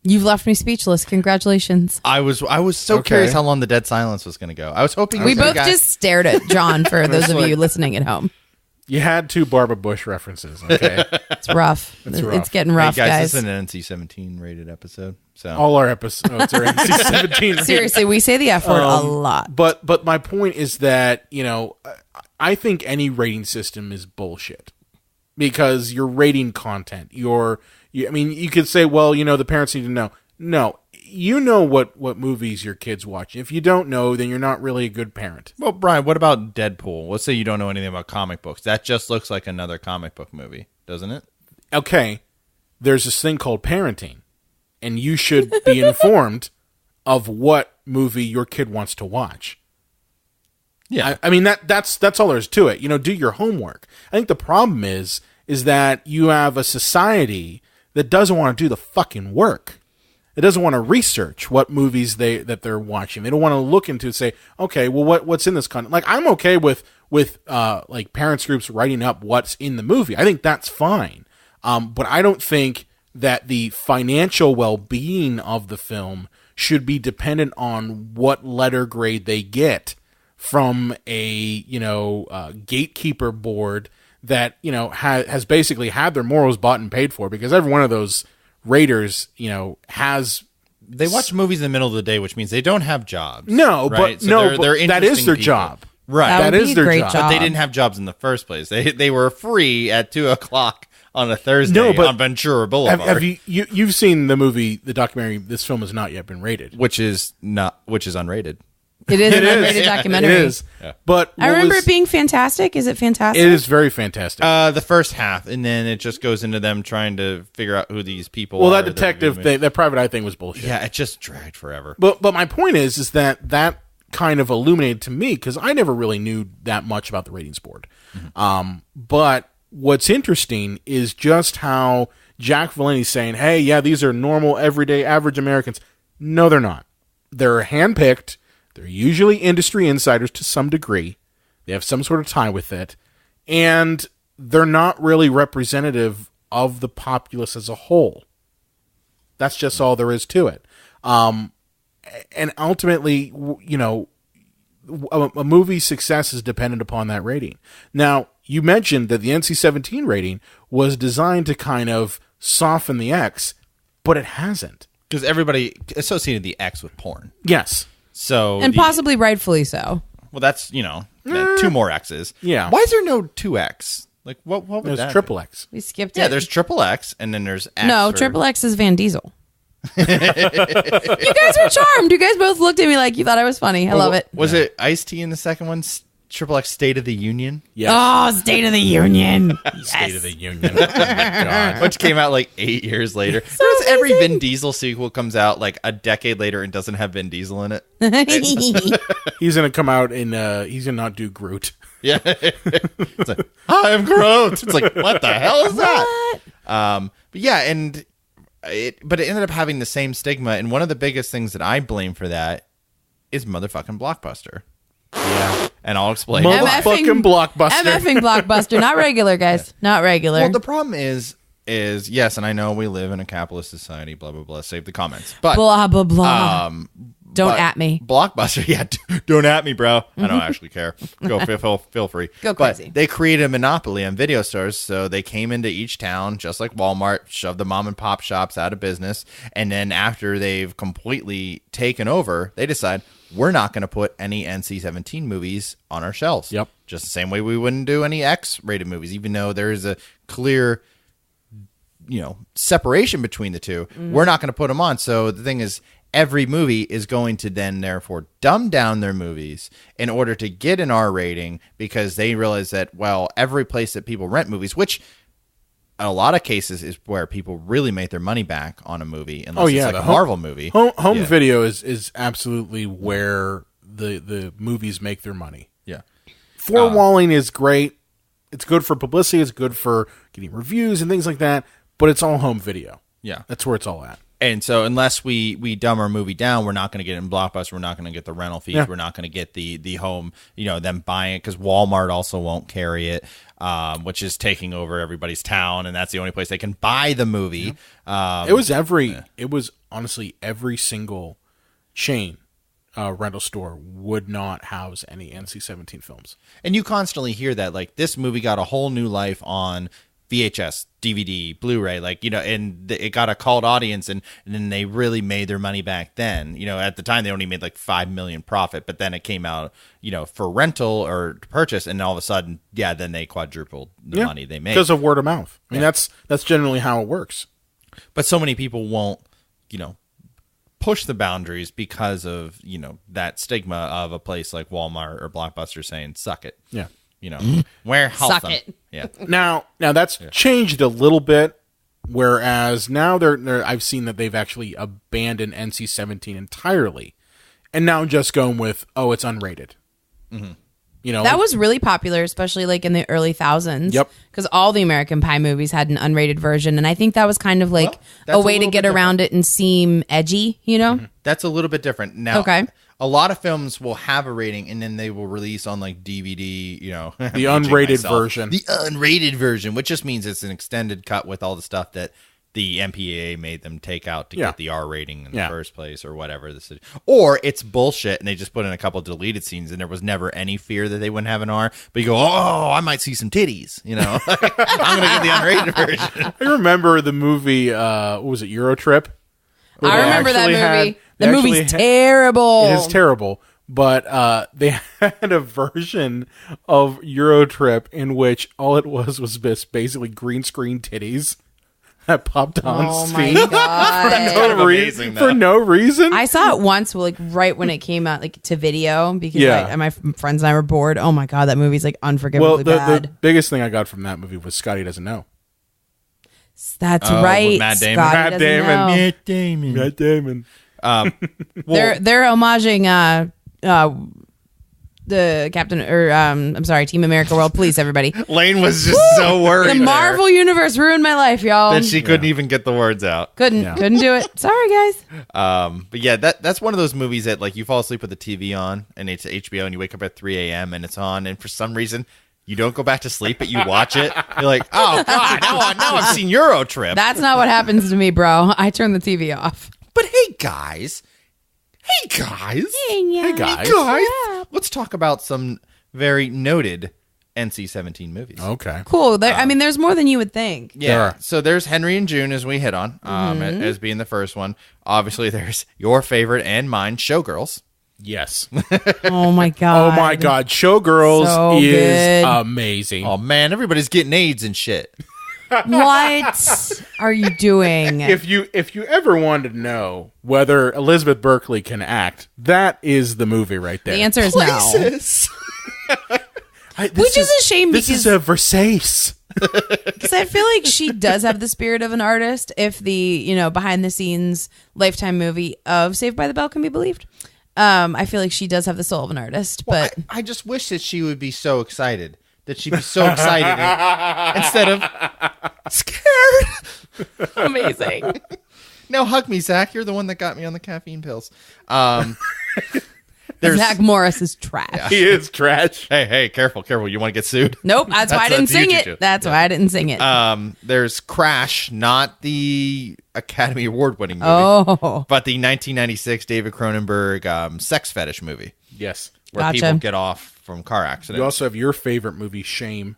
You've left me speechless. Congratulations. I was so curious how long the dead silence was going to go. I was hoping We both just stared at John for those of like- you listening at home. You had 2 Barbara Bush references, okay? It's rough. It's rough. It's getting rough, Hey guys. guys. This is an NC-17 rated episode. So All our episodes are NC-17. Seriously, we say the F word a lot. But my point is that, you know, I think any rating system is bullshit, because you're rating content. I mean, you could say, well, you know, the parents need to know. No, you know what movies your kids watch. If you don't know, then you're not really a good parent. Well, Brian, what about Deadpool? Let's say you don't know anything about comic books. That just looks like another comic book movie, doesn't it? Okay, there's this thing called parenting, and you should be informed of what movie your kid wants to watch. Yeah. I mean, that's all there is to it. Do your homework. I think the problem is that you have a society that doesn't want to do the fucking work. It doesn't want to research what movies that they're watching. They don't want to look into say, okay, well, what's in this content? Like, I'm okay with like parents groups writing up what's in the movie. I think that's fine. But I don't think that the financial well-being of the film should be dependent on what letter grade they get from a gatekeeper board that has basically had their morals bought and paid for, because every one of those raters has. They watch movies in the middle of the day, which means they don't have jobs. No, right? but So no, they're but that is interesting their people. job. Right. That would is be a their great job. But they didn't have jobs in the first place. They were free at 2:00 on a Thursday No, but on Ventura Boulevard, Have you've seen the movie, the documentary? This film has not yet been rated. which is unrated. It is an unrated documentary. It is. Yeah. But I remember it being fantastic. Is it fantastic? It is very fantastic. The first half, and then it just goes into them trying to figure out who these people are. Well, that detective thing, that private eye thing was bullshit. Yeah, it just dragged forever. But my point is that kind of illuminated to me, because I never really knew that much about the ratings board. Mm-hmm. But what's interesting is just how Jack Valenti's saying, hey, yeah, these are normal, everyday, average Americans. No, they're not. They're handpicked. They're usually industry insiders to some degree. They have some sort of tie with it. And they're not really representative of the populace as a whole. That's just all there is to it. And ultimately, a movie's success is dependent upon that rating. Now, you mentioned that the NC-17 rating was designed to kind of soften the X, but it hasn't. Because everybody associated the X with porn. Yes. So and possibly rightfully so. Well, that's, two more X's. Yeah. Why is there no 2X? Like, what would There's that triple be? X. We skipped it. Yeah, there's triple X, and then there's X. No, for- triple X is Van Diesel. You guys were charmed. You guys both looked at me like you thought I was funny. I love it. Was it Ice-T in the second one? Triple X State of the Union? Yes. Oh, State of the Union. State of the Union. Oh, my God. Which came out like 8 years later. Notice every Vin Diesel sequel comes out like a decade later and doesn't have Vin Diesel in it. He's going to come out and he's going to not do Groot. Yeah. It's like, I am Groot. It's like, what the hell is that? But yeah, and it ended up having the same stigma. And one of the biggest things that I blame for that is motherfucking Blockbuster. Yeah. And I'll explain. Motherfucking Blockbuster. MFing Blockbuster. Not regular, guys. Not regular. Well, the problem is yes, and I know we live in a capitalist society, blah, blah, blah. Save the comments. But blah, blah, blah. Don't but at me. Blockbuster, yeah, don't at me, bro. I don't actually care. Go feel free. Go but crazy. They created a monopoly on video stores, so they came into each town, just like Walmart, shoved the mom and pop shops out of business, and then after they've completely taken over, they decide we're not going to put any NC-17 movies on our shelves. Yep. Just the same way we wouldn't do any X-rated movies, even though there is a clear, separation between the two. We're not going to put them on. So the thing is, every movie is going to then therefore dumb down their movies in order to get an R rating, because they realize that, well, every place that people rent movies, which in a lot of cases is where people really make their money back on a movie, unless it's like a Marvel movie. Home video is absolutely where the movies make their money. Yeah. Four-walling is great. It's good for publicity. It's good for getting reviews and things like that, but it's all home video. Yeah. That's where it's all at. And so unless we dumb our movie down, we're not going to get it in Blockbuster. We're not going to get the rental fees. Yeah. We're not going to get the home, them buying it, because Walmart also won't carry it, which is taking over everybody's town, and that's the only place they can buy the movie. It was honestly every single chain rental store would not house any NC-17 films. And you constantly hear that, like, this movie got a whole new life on VHS, DVD, Blu-ray, and it got a cult audience, and then they really made their money back then. At the time they only made like $5 million profit, but then it came out, for rental or purchase, and all of a sudden, then they quadrupled the money they made because of word of mouth. I mean, that's generally how it works. But so many people won't, push the boundaries because of, that stigma of a place like Walmart or Blockbuster saying, suck it. Yeah. Wear Suck wholesome. it. Yeah. Now that's changed a little bit, whereas now I've seen that they've actually abandoned NC-17 entirely, and now just going with, it's unrated. Mm-hmm. That was really popular, especially like in the early thousands. Yep. Because all the American Pie movies had an unrated version, and I think that was kind of like that's a a way to little get bit around it and seem edgy, That's a little bit different. Now, Okay. a lot of films will have a rating, and then they will release on like DVD, The unrated version. The unrated version, which just means it's an extended cut with all the stuff that the MPAA made them take out to get the R rating in the first place, or whatever this is. Or it's bullshit, and they just put in a couple of deleted scenes, and there was never any fear that they wouldn't have an R. But you go, I might see some titties, I'm going to get the unrated version. I remember the movie, what was it, Eurotrip? I remember that movie. They The movie's terrible. It is terrible. But they had a version of Eurotrip in which all it was just basically green screen titties that popped on Oh my screen God. for no reason. I saw it once, like right when it came out, like to video, because my friends and I were bored. Oh my God, that movie's like unforgivably the bad. biggest thing I got from that movie was Scotty Doesn't Know. That's right. with Matt Damon. Scotty Matt doesn't Damon. know. Matt Damon. They're homaging the Captain, or I'm sorry, Team America World Police, everybody. Lane was just so worried. The Marvel Universe ruined my life, y'all. that she couldn't even get the words out. Couldn't do it. Sorry, guys. But yeah, that's one of those movies that like you fall asleep with the TV on and it's HBO and you wake up at 3 a.m. and it's on, and for some reason you don't go back to sleep, but you watch it. You're like, oh God, now I've seen Eurotrip. That's not what happens to me, bro. I turn the TV off. But hey guys, let's talk about some very noted NC-17 movies. Okay. Cool. There's more than you would think. Yeah. So there's Henry and June, as we hit on, as being the first one. Obviously, there's your favorite and mine, Showgirls. Yes. Oh my God. Oh my God. Showgirls So is good. amazing. Oh man, everybody's getting AIDS and shit. What are you doing? If you ever wanted to know whether Elizabeth Berkley can act, that is the movie right there. The answer is no. Which is a shame, this is a Versace. Because I feel like she does have the spirit of an artist, if the behind the scenes Lifetime movie of Saved by the Bell can be believed. I feel like she does have the soul of an artist, Well, but I just wish that she would be so excited. That she'd be so excited instead of scared. amazing. No, hug me, Zach. You're the one that got me on the caffeine pills. Zach Morris is trash. He is trash. Hey, careful. You want to get sued? Nope, that's why I didn't sing you it. two. That's why I didn't sing it. There's Crash, not the Academy Award winning movie, but the 1996 David Cronenberg sex fetish movie. Yes. Where people get off from car accidents. You also have your favorite movie, Shame.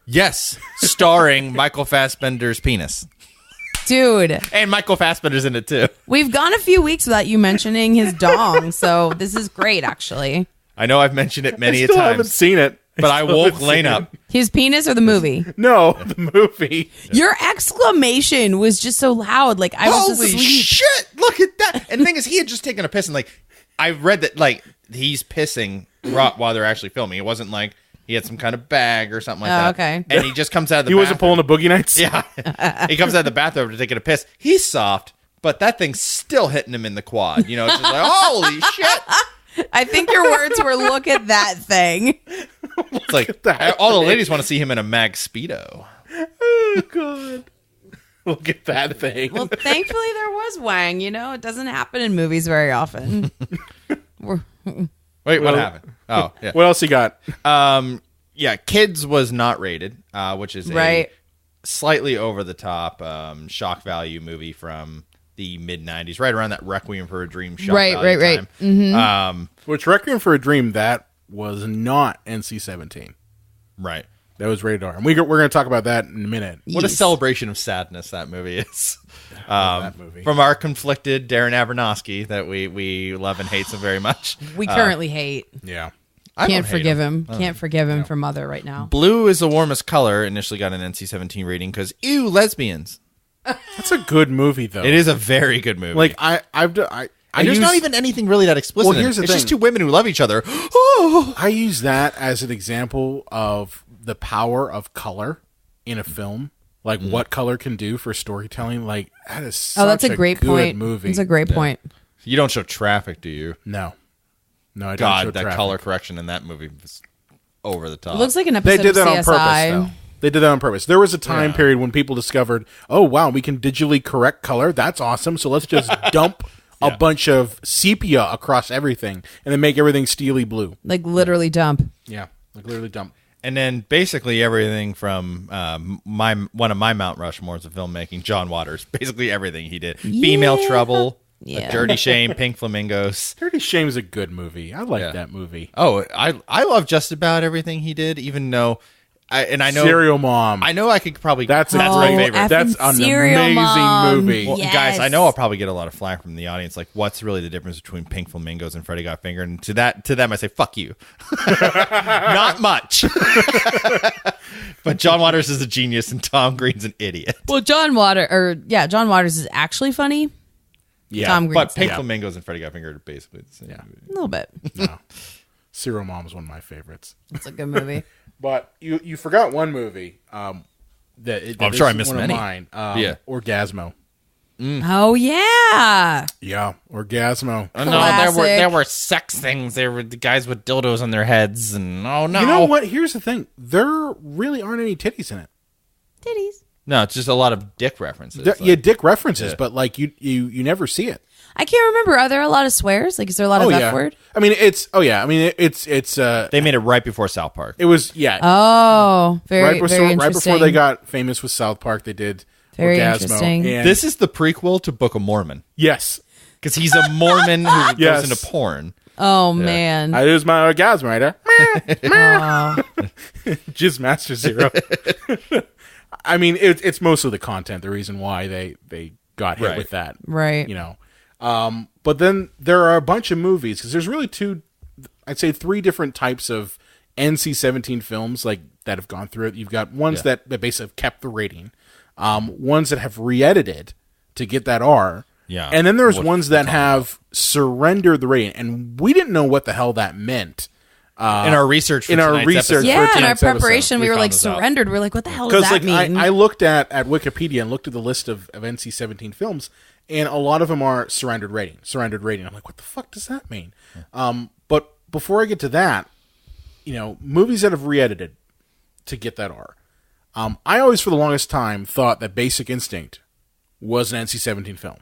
Yes, starring Michael Fassbender's penis. Dude. And Michael Fassbender's in it too. We've gone a few weeks without you mentioning his dong, so this is great, actually. I know I've mentioned it many I still times. haven't seen it. But I woke Lane up. His penis or the movie? No, the movie. Your exclamation was just so loud. Like, I was Holy asleep. shit, look at that. And the thing is, he had just taken a piss, and like, I read that like he's pissing while they're actually filming. It wasn't like he had some kind of bag or something like that. Okay. And he just comes out of the He wasn't bathroom. pulling a Boogie Nights? Yeah. He comes out of the bathroom to take a piss. He's soft, but that thing's still hitting him in the quad. It's just like, holy shit. I think your words were, look at that thing. It's like, all the ladies want to see him in a mag Speedo. Oh, God. Look at that thing. Well, thankfully there was Wang. It doesn't happen in movies very often. Wait, what happened? Oh, yeah. What else you got? Yeah, Kids was not rated, which is a slightly over the top shock value movie from the mid '90s, right around that Requiem for a Dream shock value time. Mm-hmm. Which Requiem for a Dream, that was not NC-17. Right. That was rated R. And we're going to talk about that in a minute. What a celebration of sadness that movie is. That movie. From our conflicted Darren Aronofsky that we love and hate so very much. We currently hate. Yeah. I Can't don't hate forgive him. Can't forgive him for Mother right now. Blue is the warmest color. Initially got an NC-17 rating because, ew, lesbians. That's a good movie, though. It is a very good movie. Like, And there's not even anything really that explicit. Well, here's the it's thing. just two women who love each other. Oh. I use that as an example of the power of color in a film. Like what color can do for storytelling. Like that is such that's a great good point. movie. It's a great point. You don't show traffic, do you? No, I don't. God, show that traffic. color correction in that movie was over the top. It looks like an episode They did that of on CSI. purpose, though. They did that on purpose. There was a time period when people discovered, oh, wow, we can digitally correct color. That's awesome. So let's just dump a bunch of sepia across everything and then make everything steely blue. Like literally dump. Yeah, like literally dump. And then basically everything from one of my Mount Rushmores of filmmaking, John Waters. Basically everything he did. Female Trouble, Yeah. Dirty Shame, Pink Flamingos. Dirty Shame's a good movie. I like that movie. Oh, I love just about everything he did, even though I know Serial Mom. I know I could probably That's my favorite. effing That's an Serial amazing Mom. movie. Well, Yes. guys, I know I'll probably get a lot of flack from the audience. Like, what's really the difference between Pink Flamingos and Freddy Got Fingered? And to them, I say, fuck you. Not much. But John Waters is a genius, and Tom Green's an idiot. Well, John Waters is actually funny. Yeah, Tom Green's But Pink not. Flamingos and Freddy Got Fingered are basically the same. movie. A little bit. No. Serial Mom is one of my favorites. It's a good movie. But you forgot one movie. That I'm sure I is missed one of many. mine. Orgasmo. Oh yeah. Yeah, Orgasmo. Oh, Classic. there were sex things. There were the guys with dildos on their heads, and oh no, You know what? Here's the thing. There really aren't any titties in it. Titties. No, it's just a lot of dick references. Dick references, but like you never see it. I can't remember. Are there a lot of swears? Like, is there a lot of F word? I mean, it's They made it right before South Park. it was Oh, very very interesting. right before they got famous with South Park, they did Very Orgasmo. interesting. And This is the prequel to Book of Mormon yes, because he's a Mormon who Yes. goes into porn. Oh man. I use my orgasm right there. Oh. Jizz Master Zero. I mean, it's mostly the content, the reason why they got hit Right. with that. Right. You know. But then there are a bunch of movies, because there's really I'd say three different types of NC-17 films like that have gone through it. You've got ones that basically have kept the rating, ones that have re-edited to get that R, Yeah. and then there's ones that have surrendered the rating, and we didn't know what the hell that meant. In our research, for in our tonight's research episode. Yeah, in our tonight's episode, preparation, we were found like this out. surrendered. We're like, what the hell does Because that like mean? I looked at Wikipedia and looked at the list of NC-17 films, and a lot of them are surrendered rating. I'm like, what the fuck does that mean? But before I get to that, movies that have re-edited to get that R. I always, for the longest time, thought that Basic Instinct was an NC-17 film,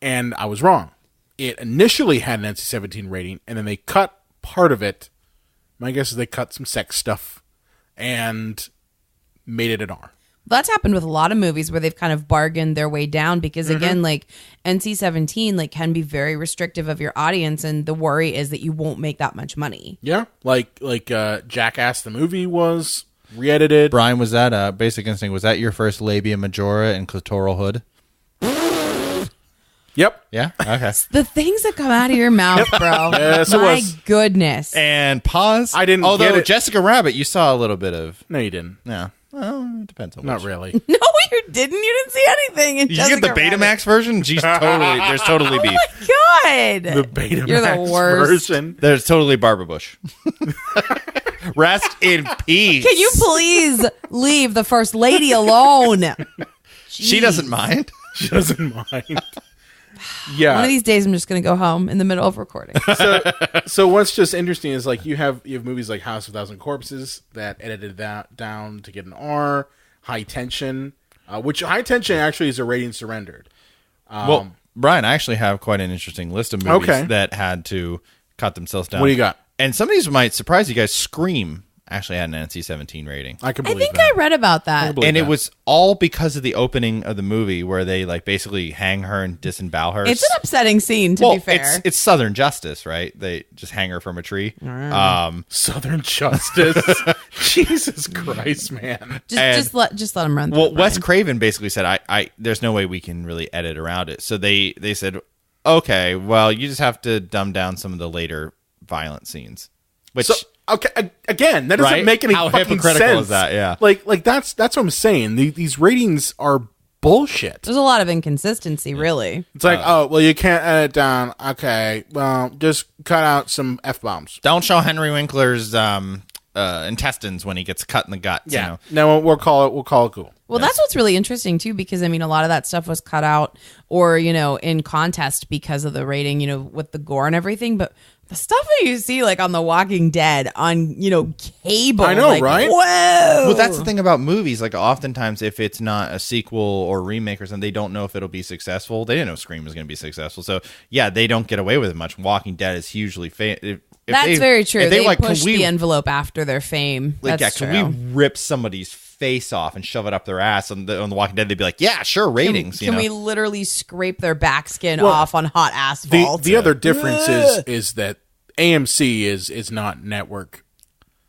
and I was wrong. It initially had an NC-17 rating, and then they cut part of it. My guess is they cut some sex stuff and made it an R. That's happened with a lot of movies where they've kind of bargained their way down because again, like NC-17 like can be very restrictive of your audience, and the worry is that you won't make that much money. Yeah, like Jackass the movie was re-edited. Brian, was that Basic Instinct? Was that your first labia majora and clitoral hood? Yep. Yeah. Okay. The things that come out of your mouth, bro. Yes, it My was. goodness. And pause. I didn't Although get it. Jessica Rabbit, you saw a little bit of. No, you didn't. Yeah. Well, it depends on Not which. really. No, you didn't. You didn't see anything. In Did you get the Betamax version? There's totally beef. God. The Betamax You're the worst. version. There's totally Barbara Bush. Rest in peace. Can you please leave the first lady alone? She doesn't mind. She doesn't mind. Yeah. One of these days, I'm just going to go home in the middle of recording. So what's just interesting is like you have movies like House of a Thousand Corpses that edited that down to get an R. High Tension, which High Tension actually is a rating surrendered. Well, Brian, I actually have quite an interesting list of movies Okay. that had to cut themselves down. What do you got? And some of these might surprise you guys. Scream actually had an NC-17 rating. I can I believe think that. I read about that. believe And it that. was all because of the opening of the movie where they like basically hang her and disembowel her. It's an upsetting scene, to be fair. It's Southern Justice, right? They just hang her from a tree. Southern Justice. Jesus Christ, man. Just let them run through Well, it, Wes Brian. Craven basically said, "I there's no way we can really edit around it." So they said, "Okay, well, you just have to dumb down some of the later violent scenes." Which So okay, again, that doesn't Right? make any How fucking hypocritical sense. is that? Yeah. like that's what I'm saying. These ratings are bullshit. There's a lot of inconsistency, really. It's like, oh, well, you can't edit down. Okay, well, just cut out some F-bombs. Don't show Henry Winkler's intestines when he gets cut in the guts. Yeah. You know? No, we'll call it cool. Well, that's what's really interesting, too, because, I mean, a lot of that stuff was cut out or, in contest because of the rating, with the gore and everything. But the stuff that you see, like, on The Walking Dead on, cable. I know, like, right? Whoa. Well, that's the thing about movies. Like, oftentimes, if it's not a sequel or remake or something, they don't know if it'll be successful. They didn't know Scream was going to be successful. So, yeah, they don't get away with it much. Walking Dead is hugely That's very true. They like, pushed the envelope after their fame. Like, That's can true. we rip somebody's face off and shove it up their ass on the Walking Dead? They'd be like, yeah, sure, ratings. Can we literally scrape their back skin off on hot asphalt? The other difference is that AMC is not network.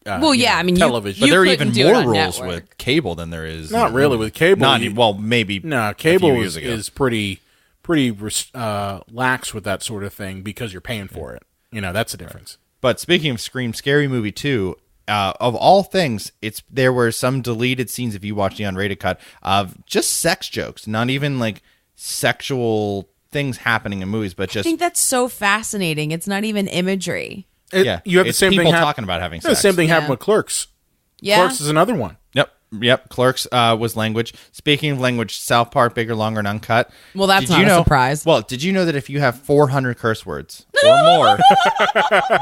I mean, But television. there are couldn't even do it more on rules network. with cable than there is. Not really with cable. Maybe. No, a cable few years ago. is pretty lax with that sort of thing because you're paying for it. That's the difference. But speaking of Scream, Scary Movie 2, of all things, there were some deleted scenes, if you watch the unrated cut, of just sex jokes, not even like sexual things happening in movies, but I just think that's so fascinating. It's not even imagery. You have the it's same people thing talking about having The sex. same thing happened with Clerks. Yeah. Clerks is another one. Yep. Clerks was language. Speaking of language, South Park, Bigger, Longer, and Uncut. Well, that's Did not you a know, surprise. Well, did you know that if you have 400 curse words or more,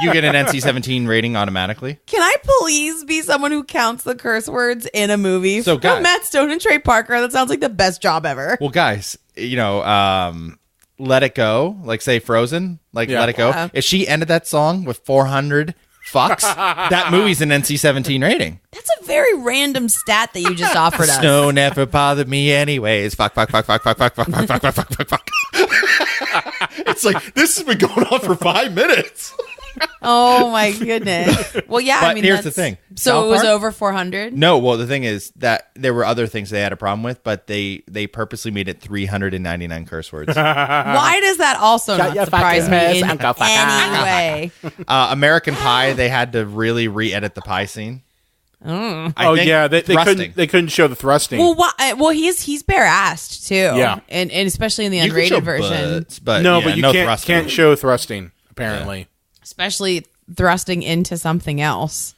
you get an NC-17 rating automatically? Can I please be someone who counts the curse words in a movie? So, guys- From Matt Stone and Trey Parker, that sounds like the best job ever. Well, guys, Let It Go, like say Frozen, like Yeah. Let It Go. Yeah. If she ended that song with 400 fucks, that movie's an NC-17 rating. That's a very random stat that you just offered us. Snow never bothered me anyways. Fuck. It's like, this has been going on for 5 minutes. Oh my goodness. Well, yeah. But I mean, here's the thing. So South it was Park? over 400. No, well, the thing is that there were other things they had a problem with, but they purposely made it 399 curse words. Why does that also not your surprise fucking me ass, in Uncle Fucker. any way? American Pie, they had to really re-edit the pie scene. I think They thrusting. couldn't show the thrusting. Well, well, he's bare-assed too. Yeah. and especially in the You can show unrated version, butts, but no, yeah, but you no can't thrusting. show thrusting apparently. especially thrusting into something else.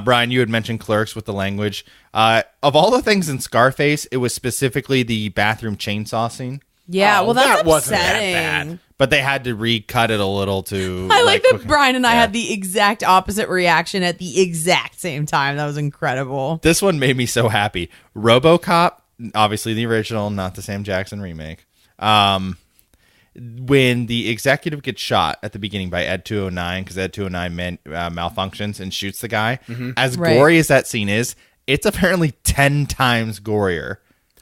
Brian, you had mentioned Clerks with the language. Of all the things in Scarface, it was specifically the bathroom chainsaw scene. Yeah, Oh, well, that's that wasn't that upsetting. bad. But they had to recut it a little to... I like that Brian and I Yeah. had the exact opposite reaction at the exact same time. That was incredible. This one made me so happy. RoboCop, obviously the original, not the Sam Jackson remake. When the executive gets shot at the beginning by Ed 209, because Ed 209 malfunctions and shoots the guy, as Right. gory as that scene is, it's apparently 10 times gorier.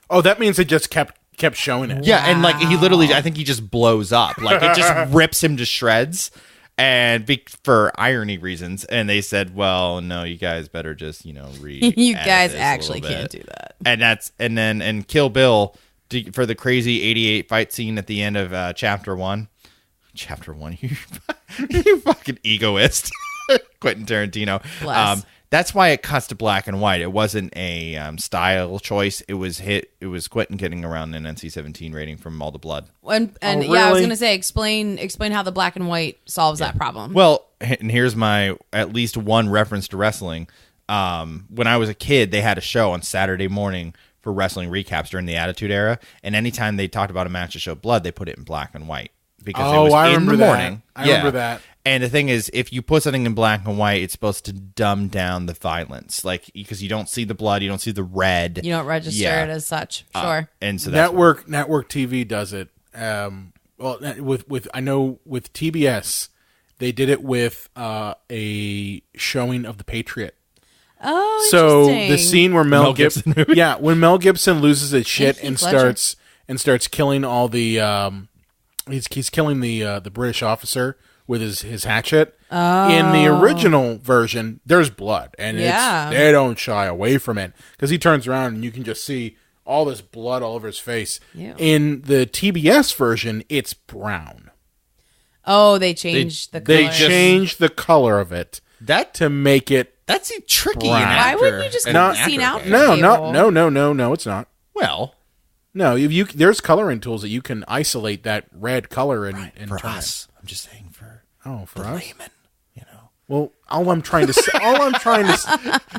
Oh, that means they just kept showing it. Yeah, and like he literally, I think he just blows up. Like it just rips him to shreds, and for irony reasons. And they said, "Well, no, you guys better just read." You guys actually can't do that. And Kill Bill for the crazy '88 fight scene at the end of Chapter 1. Chapter 1, you fucking egoist, Quentin Tarantino. Bless. That's why it cuts to black and white. It wasn't a style choice. It was Quentin getting around an NC-17 rating from all the blood. And Oh, yeah, I was really? going to say, explain how the black and white solves that problem. Well, and here's my at least one reference to wrestling. When I was a kid, they had a show on Saturday morning for wrestling recaps during the Attitude Era, and anytime they talked about a match that showed blood, they put it in black and white because it was I in remember the that. morning. I remember that. And the thing is, if you put something in black and white, it's supposed to dumb down the violence, like because you don't see the blood, you don't see the red. You don't register it as such. Sure. And so that's Network TV does it. Well, with I know with TBS, they did it with a showing of The Patriot. Oh, So interesting. the scene where Mel Gibson, when Mel Gibson loses his shit and Heath Ledger. starts killing all the he's killing the British officer with his hatchet. In the original version, there's blood, and they don't shy away from it because he turns around and you can just see all this blood all over his face. Ew. In the TBS version, it's brown. Oh, they changed the color. They changed the color of it to make it. That's tricky. Brown. Why wouldn't you just cut the scene out? No, for cable? no, it's not. Well, No, there's coloring tools that you can isolate that red color and For turn us. I'm just saying for for the us. layman, you know. Well, all I'm trying to say,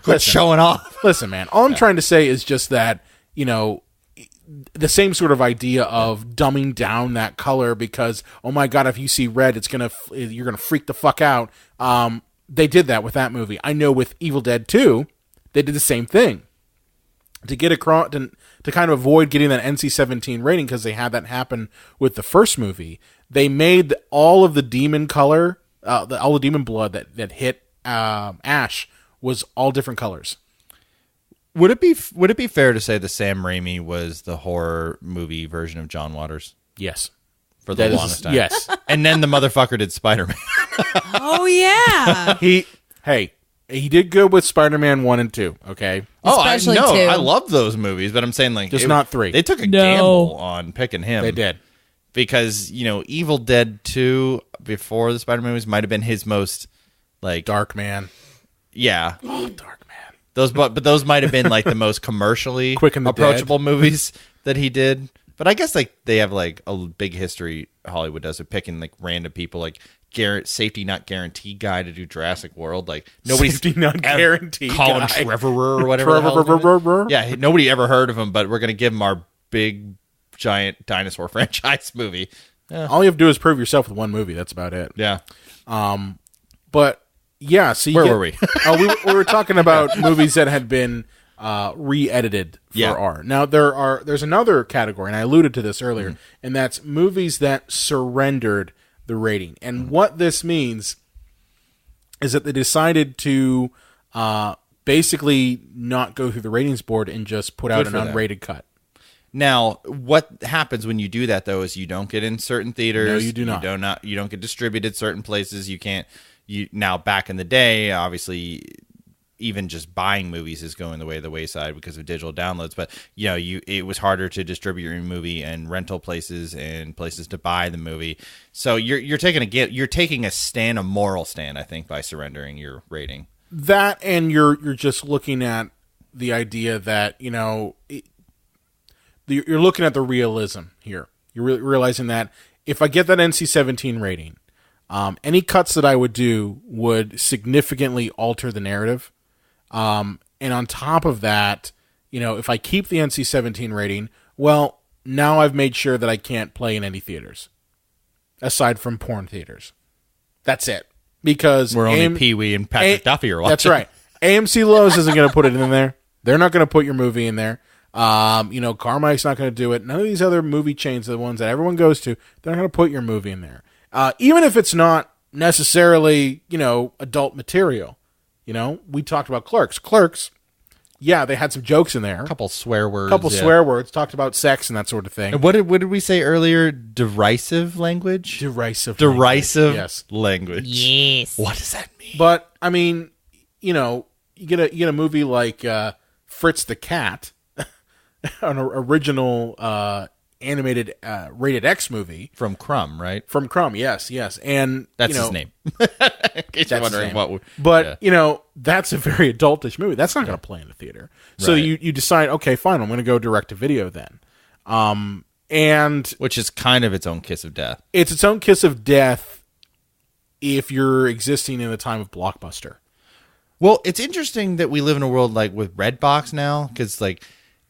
Quit showing off. Listen, man. All I'm trying to say is just that, the same sort of idea of dumbing down that color because, oh my God, if you see red, you're gonna freak the fuck out. They did that with that movie. I know with Evil Dead 2, they did the same thing. To get across, to kind of avoid getting that NC-17 rating, because they had that happen with the first movie, they made all of the demon color, all the demon blood that hit Ash was all different colors. Would it be fair to say that Sam Raimi was the horror movie version of John Waters Yes. for the longest time? Yes. And then the motherfucker did Spider-Man. Oh yeah. He did good with Spider-Man 1 and 2, okay? Especially I know. 2. I love those movies, but I'm saying Just not 3. They took a gamble on picking him. They did. Because, Evil Dead 2 before the Spider-Man movies might have been his most Dark Man. Yeah. Oh, Dark Man. Those might have been the most commercially Quick and the approachable movies that he did. But I guess they have a big history Hollywood does of picking random people safety not guaranteed guy to do Jurassic World. Nobody's Safety not guaranteed Colin guy. Trevorrow or whatever. the hell his name is. Yeah, nobody ever heard of him, but we're gonna give him our big giant dinosaur franchise movie. All you have to do is prove yourself with one movie. That's about it. Yeah. But yeah, see, Where were we? We were talking about movies that had been re-edited for Yeah. R. Now there's another category, and I alluded to this earlier, and that's movies that surrendered the rating. And what this means is that they decided to basically not go through the ratings board and just put out an for them. unrated cut. Now, what happens when you do that though is you don't get in certain theaters. No, you do not. You don't get distributed certain places. You can't. Now back in the day, obviously, even just buying movies is going the wayside because of digital downloads. But it was harder to distribute your movie and rental places and places to buy the movie. So you're taking a moral stand, I think, by surrendering your rating. That, and you're just looking at the idea that you're looking at the realism here. You're realizing that if I get that NC-17 rating, any cuts that I would do would significantly alter the narrative. And on top of that, if I keep the NC-17 rating, well, now I've made sure that I can't play in any theaters aside from porn theaters. That's it. Because we're only Pee-wee and Patrick Duffy are watching. That's right. AMC Lowe's isn't going to put it in there. They're not going to put your movie in there. Carmike's not going to do it. None of these other movie chains, the ones that everyone goes to, they're not going to put your movie in there. Even if it's not necessarily, adult material. We talked about Clerks. Clerks, yeah, they had some jokes in there. A couple swear words. Swear words. Talked about sex and that sort of thing. And what did we say earlier? Derisive language? Derisive yes. Language. Yes. What does that mean? But, I mean, you get a movie like Fritz the Cat, an original animated rated X movie. From Crumb, right? From Crumb, yes. And that's his name. In case you're wondering that's a very adultish movie. That's not going to play in the theater. So Right. you decide, okay, fine, I'm going to go direct to video then. And which is kind of its own kiss of death. It's its own kiss of death if you're existing in the time of Blockbuster. Well, it's interesting that we live in a world with Redbox now, because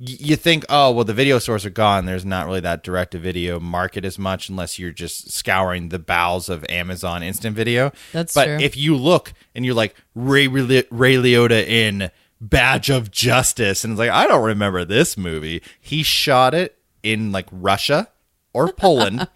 you think, oh, well, the video stores are gone. There's not really that direct-to-video market as much unless you're just scouring the bowels of Amazon Instant Video. That's but true. If you look and you're like, Ray Liotta in Badge of Justice, and it's like, I don't remember this movie. He shot it in Russia or Poland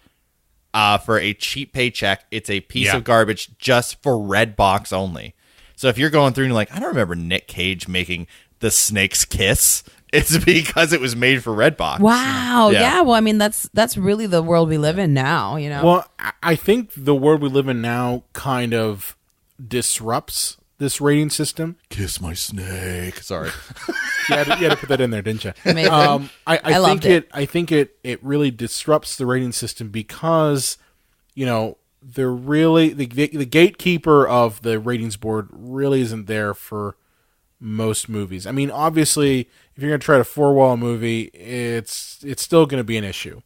for a cheap paycheck. It's a piece of garbage just for Redbox only. So if you're going through and you're like, I don't remember Nick Cage making The Snake's Kiss, it's because it was made for Redbox. Wow. Yeah. Well, I mean, that's really the world we live in now, Well, I think the world we live in now kind of disrupts this rating system. Kiss my snake. Sorry. you had to put that in there, didn't you? Amazing. I loved think I think it really disrupts the rating system because, the gatekeeper of the ratings board really isn't there for most movies. I mean, obviously, if you're going to try to four-wall a movie, it's still going to be an issue.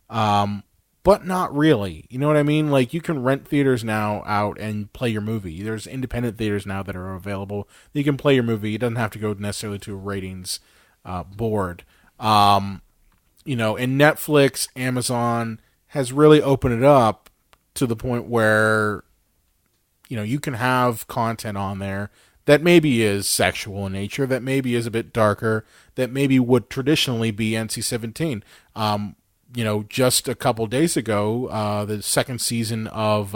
But not really. You know what I mean? Like, you can rent theaters now out and play your movie. There's independent theaters now that are available. You can play your movie. It doesn't have to go necessarily to a ratings board. And Netflix, Amazon has really opened it up to the point where, you can have content on there that maybe is sexual in nature, that maybe is a bit darker, that maybe would traditionally be NC-17. Just a couple days ago, the second season of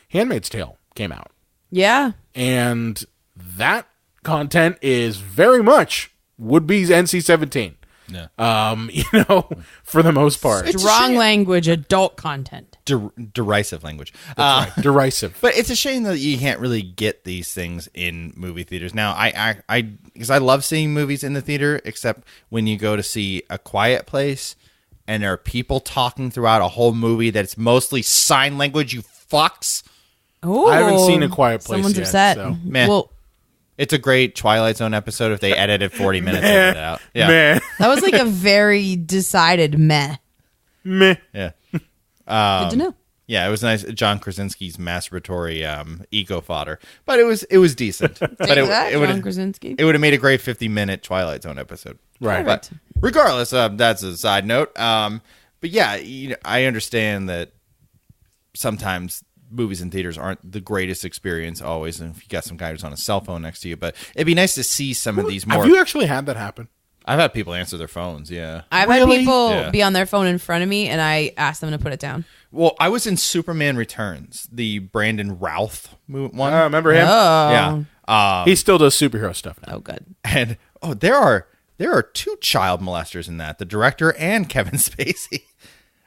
Handmaid's Tale came out. Yeah. And that content is very much would be NC-17. Yeah. For the most part. Strong language, adult content. Derisive language. Derisive. But it's a shame that you can't really get these things in movie theaters. Now, because I love seeing movies in the theater, except when you go to see A Quiet Place and there are people talking throughout a whole movie that's mostly sign language, you fucks. Oh, I haven't seen A Quiet Place someone's yet. upset. So. Meh. Well, It's a great Twilight Zone episode if they edited 40 minutes of it out. Yeah. Meh. that was like a very decided meh. Meh. Yeah. Good to know. Yeah, it was nice. John Krasinski's masturbatory ego fodder, but it was decent. But John would Krasinski. have made a great 50-minute Twilight Zone episode. Right. But regardless, that's a side note. But yeah, I understand that sometimes movies in theaters aren't the greatest experience always, and if you got some guy who's on a cell phone next to you, but it'd be nice to see some of these more. Have you actually had that happen? I've had people answer their phones. Yeah, I've had people be on their phone in front of me, and I asked them to put it down. Well, I was in Superman Returns, the Brandon Routh one. I remember him. Oh. Yeah, He still does superhero stuff now. Oh, good. and there are two child molesters in that, the director and Kevin Spacey.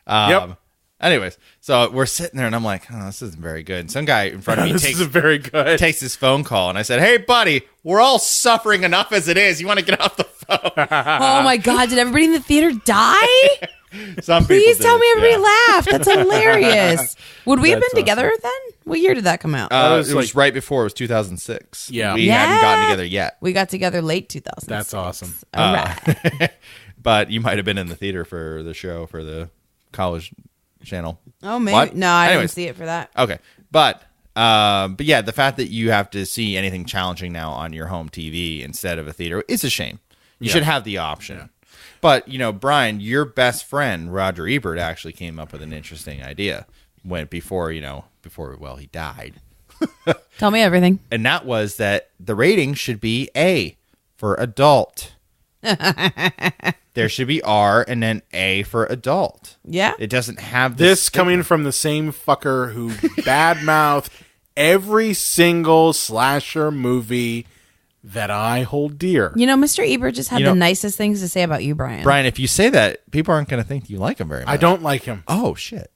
Yep. Anyways, so we're sitting there, and I'm like, "Oh, this isn't very good." And some guy in front of me This isn't very good. takes his phone call, and I said, "Hey, buddy, we're all suffering enough as it is. You want to get off the phone?" Oh my God! Did everybody in the theater die? Some Please people tell did, me everybody yeah. laughed. That's hilarious. Would we have That's been together then? What year did that come out? was It was like- right before. It was 2006. Yeah. we hadn't gotten together yet. We got together late 2000. That's awesome. All right. But you might have been in the theater for the show for the college channel. Oh, maybe. What? No, I didn't Anyways. see it for that. Okay, but yeah, the fact that you have to see anything challenging now on your home TV instead of a theater is a shame. You should have the option. Yeah. But Brian, your best friend Roger Ebert actually came up with an interesting idea before he died, Tell me everything. and that was that the rating should be A for adult. There should be R and then A for adult. Yeah. It doesn't have This coming from the same fucker who badmouthed every single slasher movie that I hold dear. Mr. Ebert just had the nicest things to say about you, Brian. Brian, if you say that, people aren't going to think you like him very much. I don't like him. Oh, shit.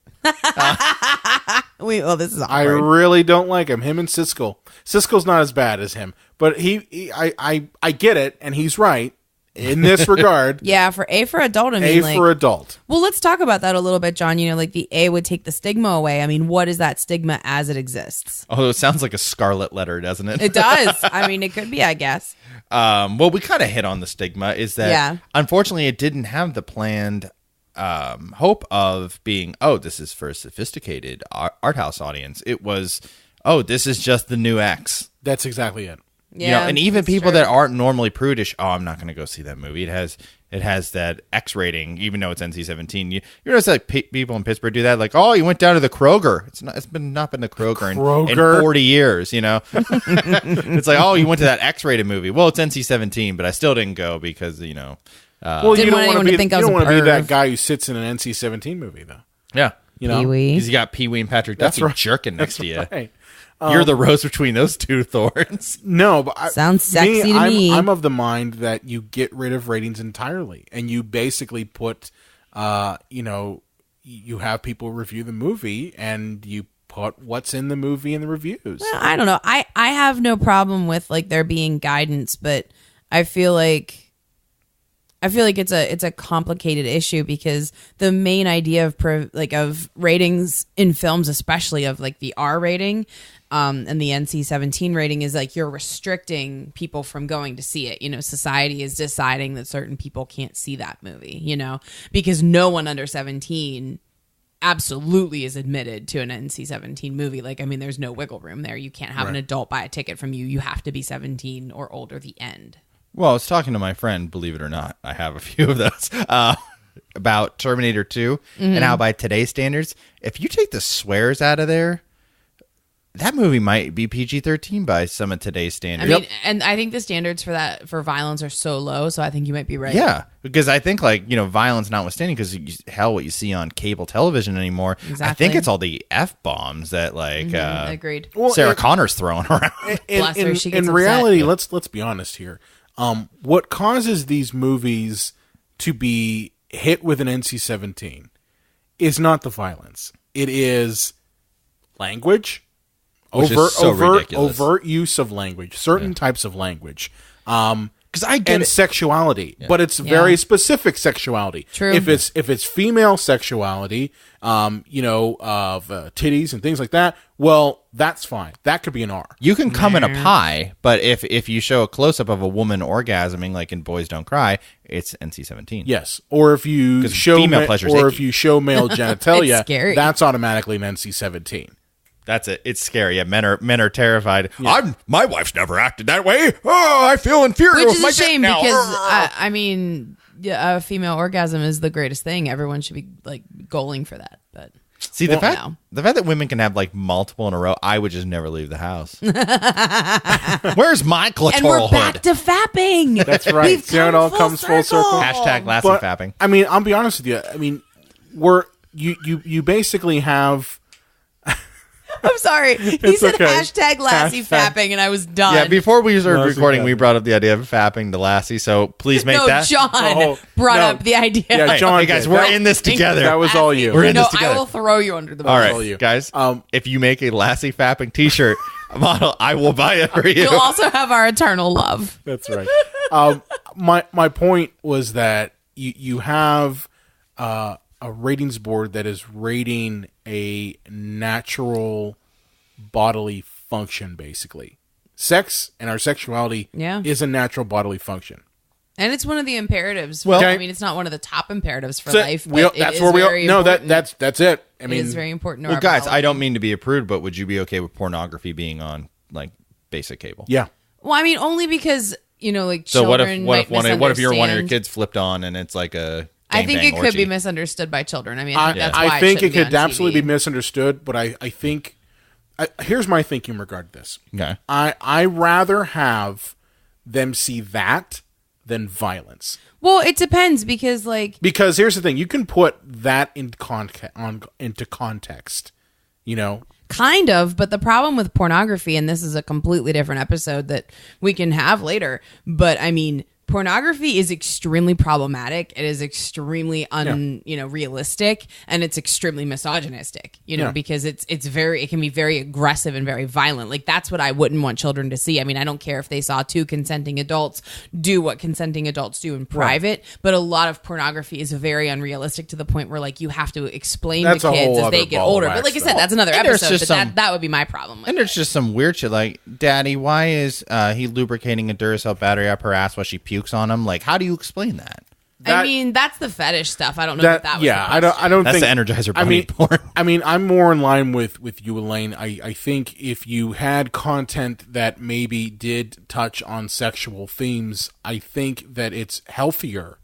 Wait, well, this is awkward. I really don't like him. Him and Siskel. Siskel's not as bad as him, but I get it, and he's right in this regard. Yeah, for A for adult, I A mean, for adult. Well, let's talk about that a little bit, John. Like the A would take the stigma away. I mean, what is that stigma as it exists? Oh, it sounds like a scarlet letter, doesn't it? It does. I mean, it could be, I guess. Well, we kind of hit on the stigma is that, unfortunately, it didn't have the planned hope of being, this is for a sophisticated art house audience. It was, this is just the new X. That's exactly it. Yeah, and even that's people true. that aren't normally prudish, I'm not going to go see that movie. It has that X rating, even though it's NC-17. You notice like people in Pittsburgh do that, like, you went down to the Kroger. It's not been the Kroger. In 40 years. It's like, you went to that X-rated movie. Well, it's NC-17, but I still didn't go because Well, Didn't you want don't anyone want to to think be. I You was don't a want to be that perv. guy who sits in an NC-17 movie, though. yeah, Pee-wee. because you got Pee Wee and Patrick That's Duffy right. jerking next to you. Right. You're the rose between those two thorns. No, but Sounds sexy to me. I'm of the mind that you get rid of ratings entirely, and you basically put, you have people review the movie, and you put what's in the movie in the reviews. Well, I don't know. I have no problem with like there being guidance, but I feel like it's a complicated issue because the main idea of ratings in films, especially of like the R rating, and the NC-17 rating is like you're restricting people from going to see it. You know, society is deciding that certain people can't see that movie, you know, because no one under 17 absolutely is admitted to an NC-17 movie. Like, I mean, there's no wiggle room there. You can't have an adult buy a ticket from you. You have to be 17 or older, the end. Well, I was talking to my friend, believe it or not, I have a few of those, about Terminator 2 and how by today's standards, if you take the swears out of there, that movie might be PG-13 by some of today's standards. I mean, and I think the standards for that, for violence, are so low, so I think you might be right. Yeah, because I think, like, you know, violence notwithstanding, because hell, what you see on cable television anymore, Exactly. I think it's all the F-bombs that, like, agreed. Sarah Connor's throwing around. Bless her, she gets in upset. reality, let's be honest here. What causes these movies to be hit with an NC-17 is not the violence. It is language. Overt use of language, certain types of language, Because I get and it. sexuality, but it's very specific sexuality. True. If it's female sexuality, you know, of titties and things like that, well, that's fine. That could be an R. You can come in a pie, but if you show a close-up of a woman orgasming, like in Boys Don't Cry, it's NC-17. Yes, or if you 'Cause show female pleasure's or icky. if you show male genitalia, It's scary. that's automatically an NC-17. That's it. It's scary. Yeah, men are terrified. My wife's never acted that way. Oh, I feel inferior. Which with is my a shame dick now. because, I mean, yeah, a female orgasm is the greatest thing. Everyone should be, like, goaling for that. But See, the fact no. that women can have, like, multiple in a row, I would just never leave the house. Where's my clitoral And we're hood? back to fapping. That's right. We've See how it come all comes full circle? Hashtag lassie But, fapping. I mean, I'll be honest with you. I mean, you basically have. I'm sorry. He It's said okay. hashtag lassie Hashtag- fapping, and I was done. Yeah, before we started Lassie recording, we fapping. brought up the idea of fapping to lassie, so please make no, that. John brought no. up the idea. Yeah, Hey, John hey, guys, did. we're That- in this together. That was all you. We're in no, this together. I will throw you under the bus. All all right, you. guys, if you make a lassie fapping t-shirt model, I will buy it for you. You'll also have our eternal love. That's right. My point was that you have a ratings board that is rating a natural bodily function, basically. Sex and our sexuality is a natural bodily function. And it's one of the imperatives. Well, I mean, it's not one of the top imperatives for So life. we- But that's it is where we very are. No, important. that's it. I It mean, is very important. To Well, our guys, biology. I don't mean to be a prude, but would you be okay with pornography being on, like, basic cable? yeah. Well, I mean, only because, you know, like, So children what if might you're one of your misunderstand. kids flipped on and it's like a I think gangbang it could orgy? be misunderstood by children. I mean, I think that's why I think it shouldn't be could on absolutely TV. be misunderstood, but I think here's my thinking regarding this. Okay. I rather have them see that than violence. Well, it depends because, like, Because here's the thing, you can put that into context, you know. kind of, but the problem with pornography, and this is a completely different episode that we can have later, but I mean, pornography is extremely problematic. It is extremely realistic, and it's extremely misogynistic, because it can be very aggressive and very violent. Like, that's what I wouldn't want children to see. I mean, I don't care if they saw two consenting adults do what consenting adults do in private, but a lot of pornography is very unrealistic to the point where, like, you have to explain That's to a kids whole as they other get ball of older. wax But like I said, stuff. that's another And there's episode, just but that would be my problem with And there's just some weird shit like, Daddy, why is he lubricating a Duracell battery up her ass while she pukes on him? Like, how do you explain that? I mean, that's the fetish stuff. I don't know if that was yeah, the I don't That's think the Energizer I Bunny mean, porn. I mean, I'm more in line with you, Elaine. I think if you had content that maybe did touch on sexual themes, I think that it's healthier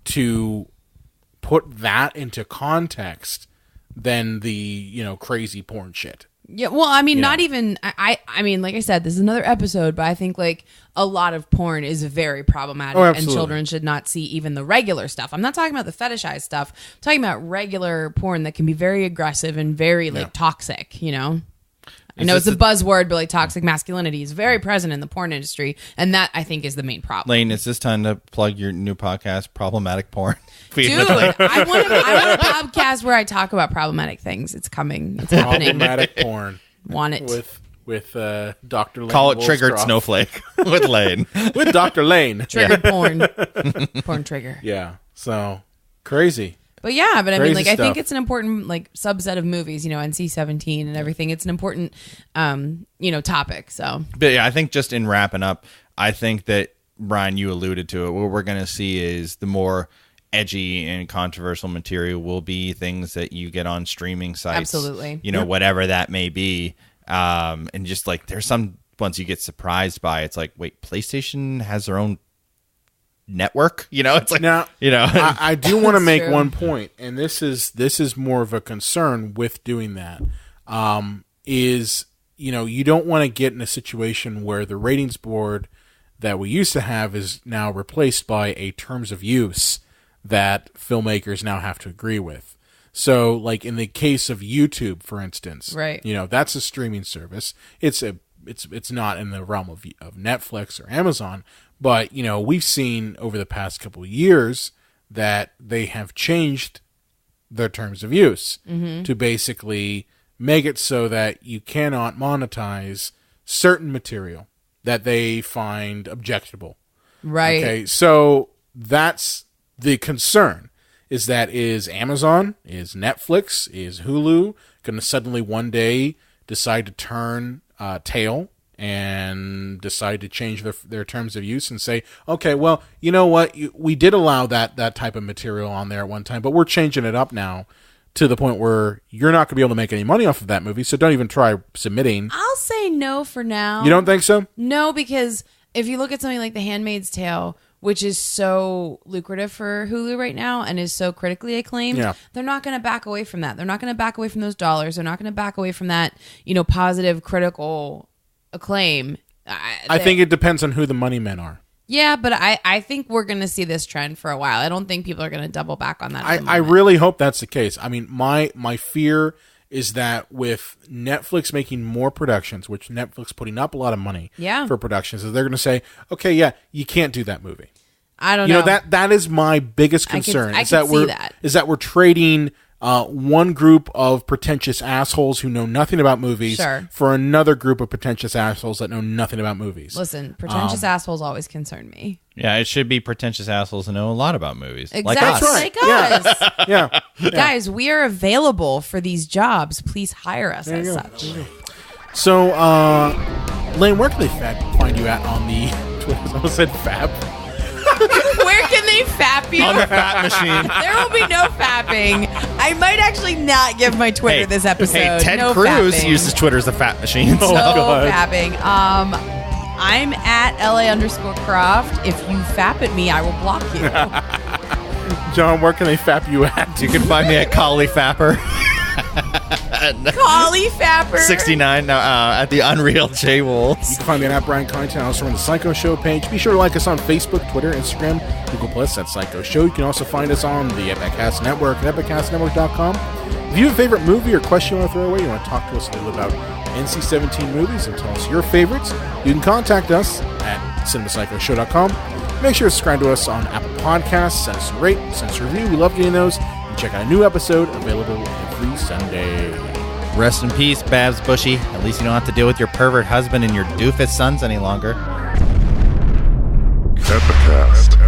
to put that into context than the crazy porn shit. Yeah, well, I mean, not even. I mean, like I said, this is another episode, but I think like a lot of porn is very problematic, and absolutely. children should not see even the regular stuff. I'm not talking about the fetishized stuff. I'm talking about regular porn that can be very aggressive and very like toxic. I know it's a buzzword, but like toxic masculinity is very present in the porn industry, and that I think is the main problem. Lane, is this time to plug your new podcast, Problematic Porn? Dude, I want a podcast where I talk about problematic things. It's coming. It's happening. Problematic porn Want it. with Dr. Lane. Call it Triggered Woolstroff. Snowflake with Lane. with Dr. Lane. Triggered porn. Porn trigger. Yeah. So crazy. But yeah, but I Crazy mean, like, I think stuff. it's an important like subset of movies, NC-17 and everything. It's an important, topic. So, But yeah, I think just in wrapping up, I think that, Brian, you alluded to it. What we're going to see is the more edgy and controversial material will be things that you get on streaming sites. Absolutely. Whatever that may be. And just like there's some ones you get surprised by. It's like, wait, PlayStation has their own network? It's like, Now, I I do want to That's make true. one point, and this is more of a concern with doing that. You don't want to get in a situation where the ratings board that we used to have is now replaced by a terms of use that filmmakers now have to agree with. So, like in the case of YouTube, for instance, Right. That's a streaming service. It's not in the realm of Netflix or Amazon, but we've seen over the past couple of years that they have changed their terms of use to basically make it so that you cannot monetize certain material that they find objectionable. right. Okay, so that's the concern. Is Amazon, is Netflix, is Hulu going to suddenly one day decide to turn tail and decide to change their terms of use and say, okay, well, you know what? We did allow that type of material on there at one time, but we're changing it up now to the point where you're not going to be able to make any money off of that movie, so don't even try submitting. I'll say no for now. You don't think so? No, because if you look at something like The Handmaid's Tale, which is so lucrative for Hulu right now and is so critically acclaimed, Yeah. they're not going to back away from that. They're not going to back away from those dollars. They're not going to back away from that, positive critical acclaim. I think it depends on who the money men are. Yeah, but I think we're going to see this trend for a while. I don't think people are going to double back on that. at the I moment. really hope that's the case. I mean, my fear is that with Netflix making more productions, which Netflix putting up a lot of money Yeah. for productions, is they're going to say, okay, yeah, you can't do that movie. I don't know. That is my biggest concern. I is that could see that. is that we're trading one group of pretentious assholes who know nothing about movies Sure. for another group of pretentious assholes that know nothing about movies. Listen, pretentious assholes always concern me. Yeah, it should be pretentious assholes who know a lot about movies. Exactly. Like us. That's right. Like us. Yeah. Guys, we are available for these jobs. Please hire us as you go. such. So, Lane, where can they find you at on the Twitter? I almost said Fab. Where can they fap you? On the fat machine. There will be no fapping. I might actually not give my Twitter this episode. Hey, Ted no Cruz fapping. uses Twitter as a fat machine. No So. fapping. I'm at LA_Croft. If you fap at me, I will block you. John, where can they fap you at? You can find me at Collie Fapper. Collie Fapper. 69 at the Unreal J Wolves. You can find me at Brian Content, also on the Psycho Show page. Be sure to like us on Facebook, Twitter, Instagram, Google Plus at Psycho Show. You can also find us on the Epicast Network at epicastnetwork.com. If you have a favorite movie or question you want to throw away, you want to talk to us a little about NC-17 movies and tell us your favorites, you can contact us at cinemapsychoshow.com. Make sure to subscribe to us on Apple Podcasts, send us a rate, send us a review. We love getting those. And check out a new episode available every Sunday. Rest in peace, Babs Bushy. At least you don't have to deal with your pervert husband and your doofus sons any longer. Epicast.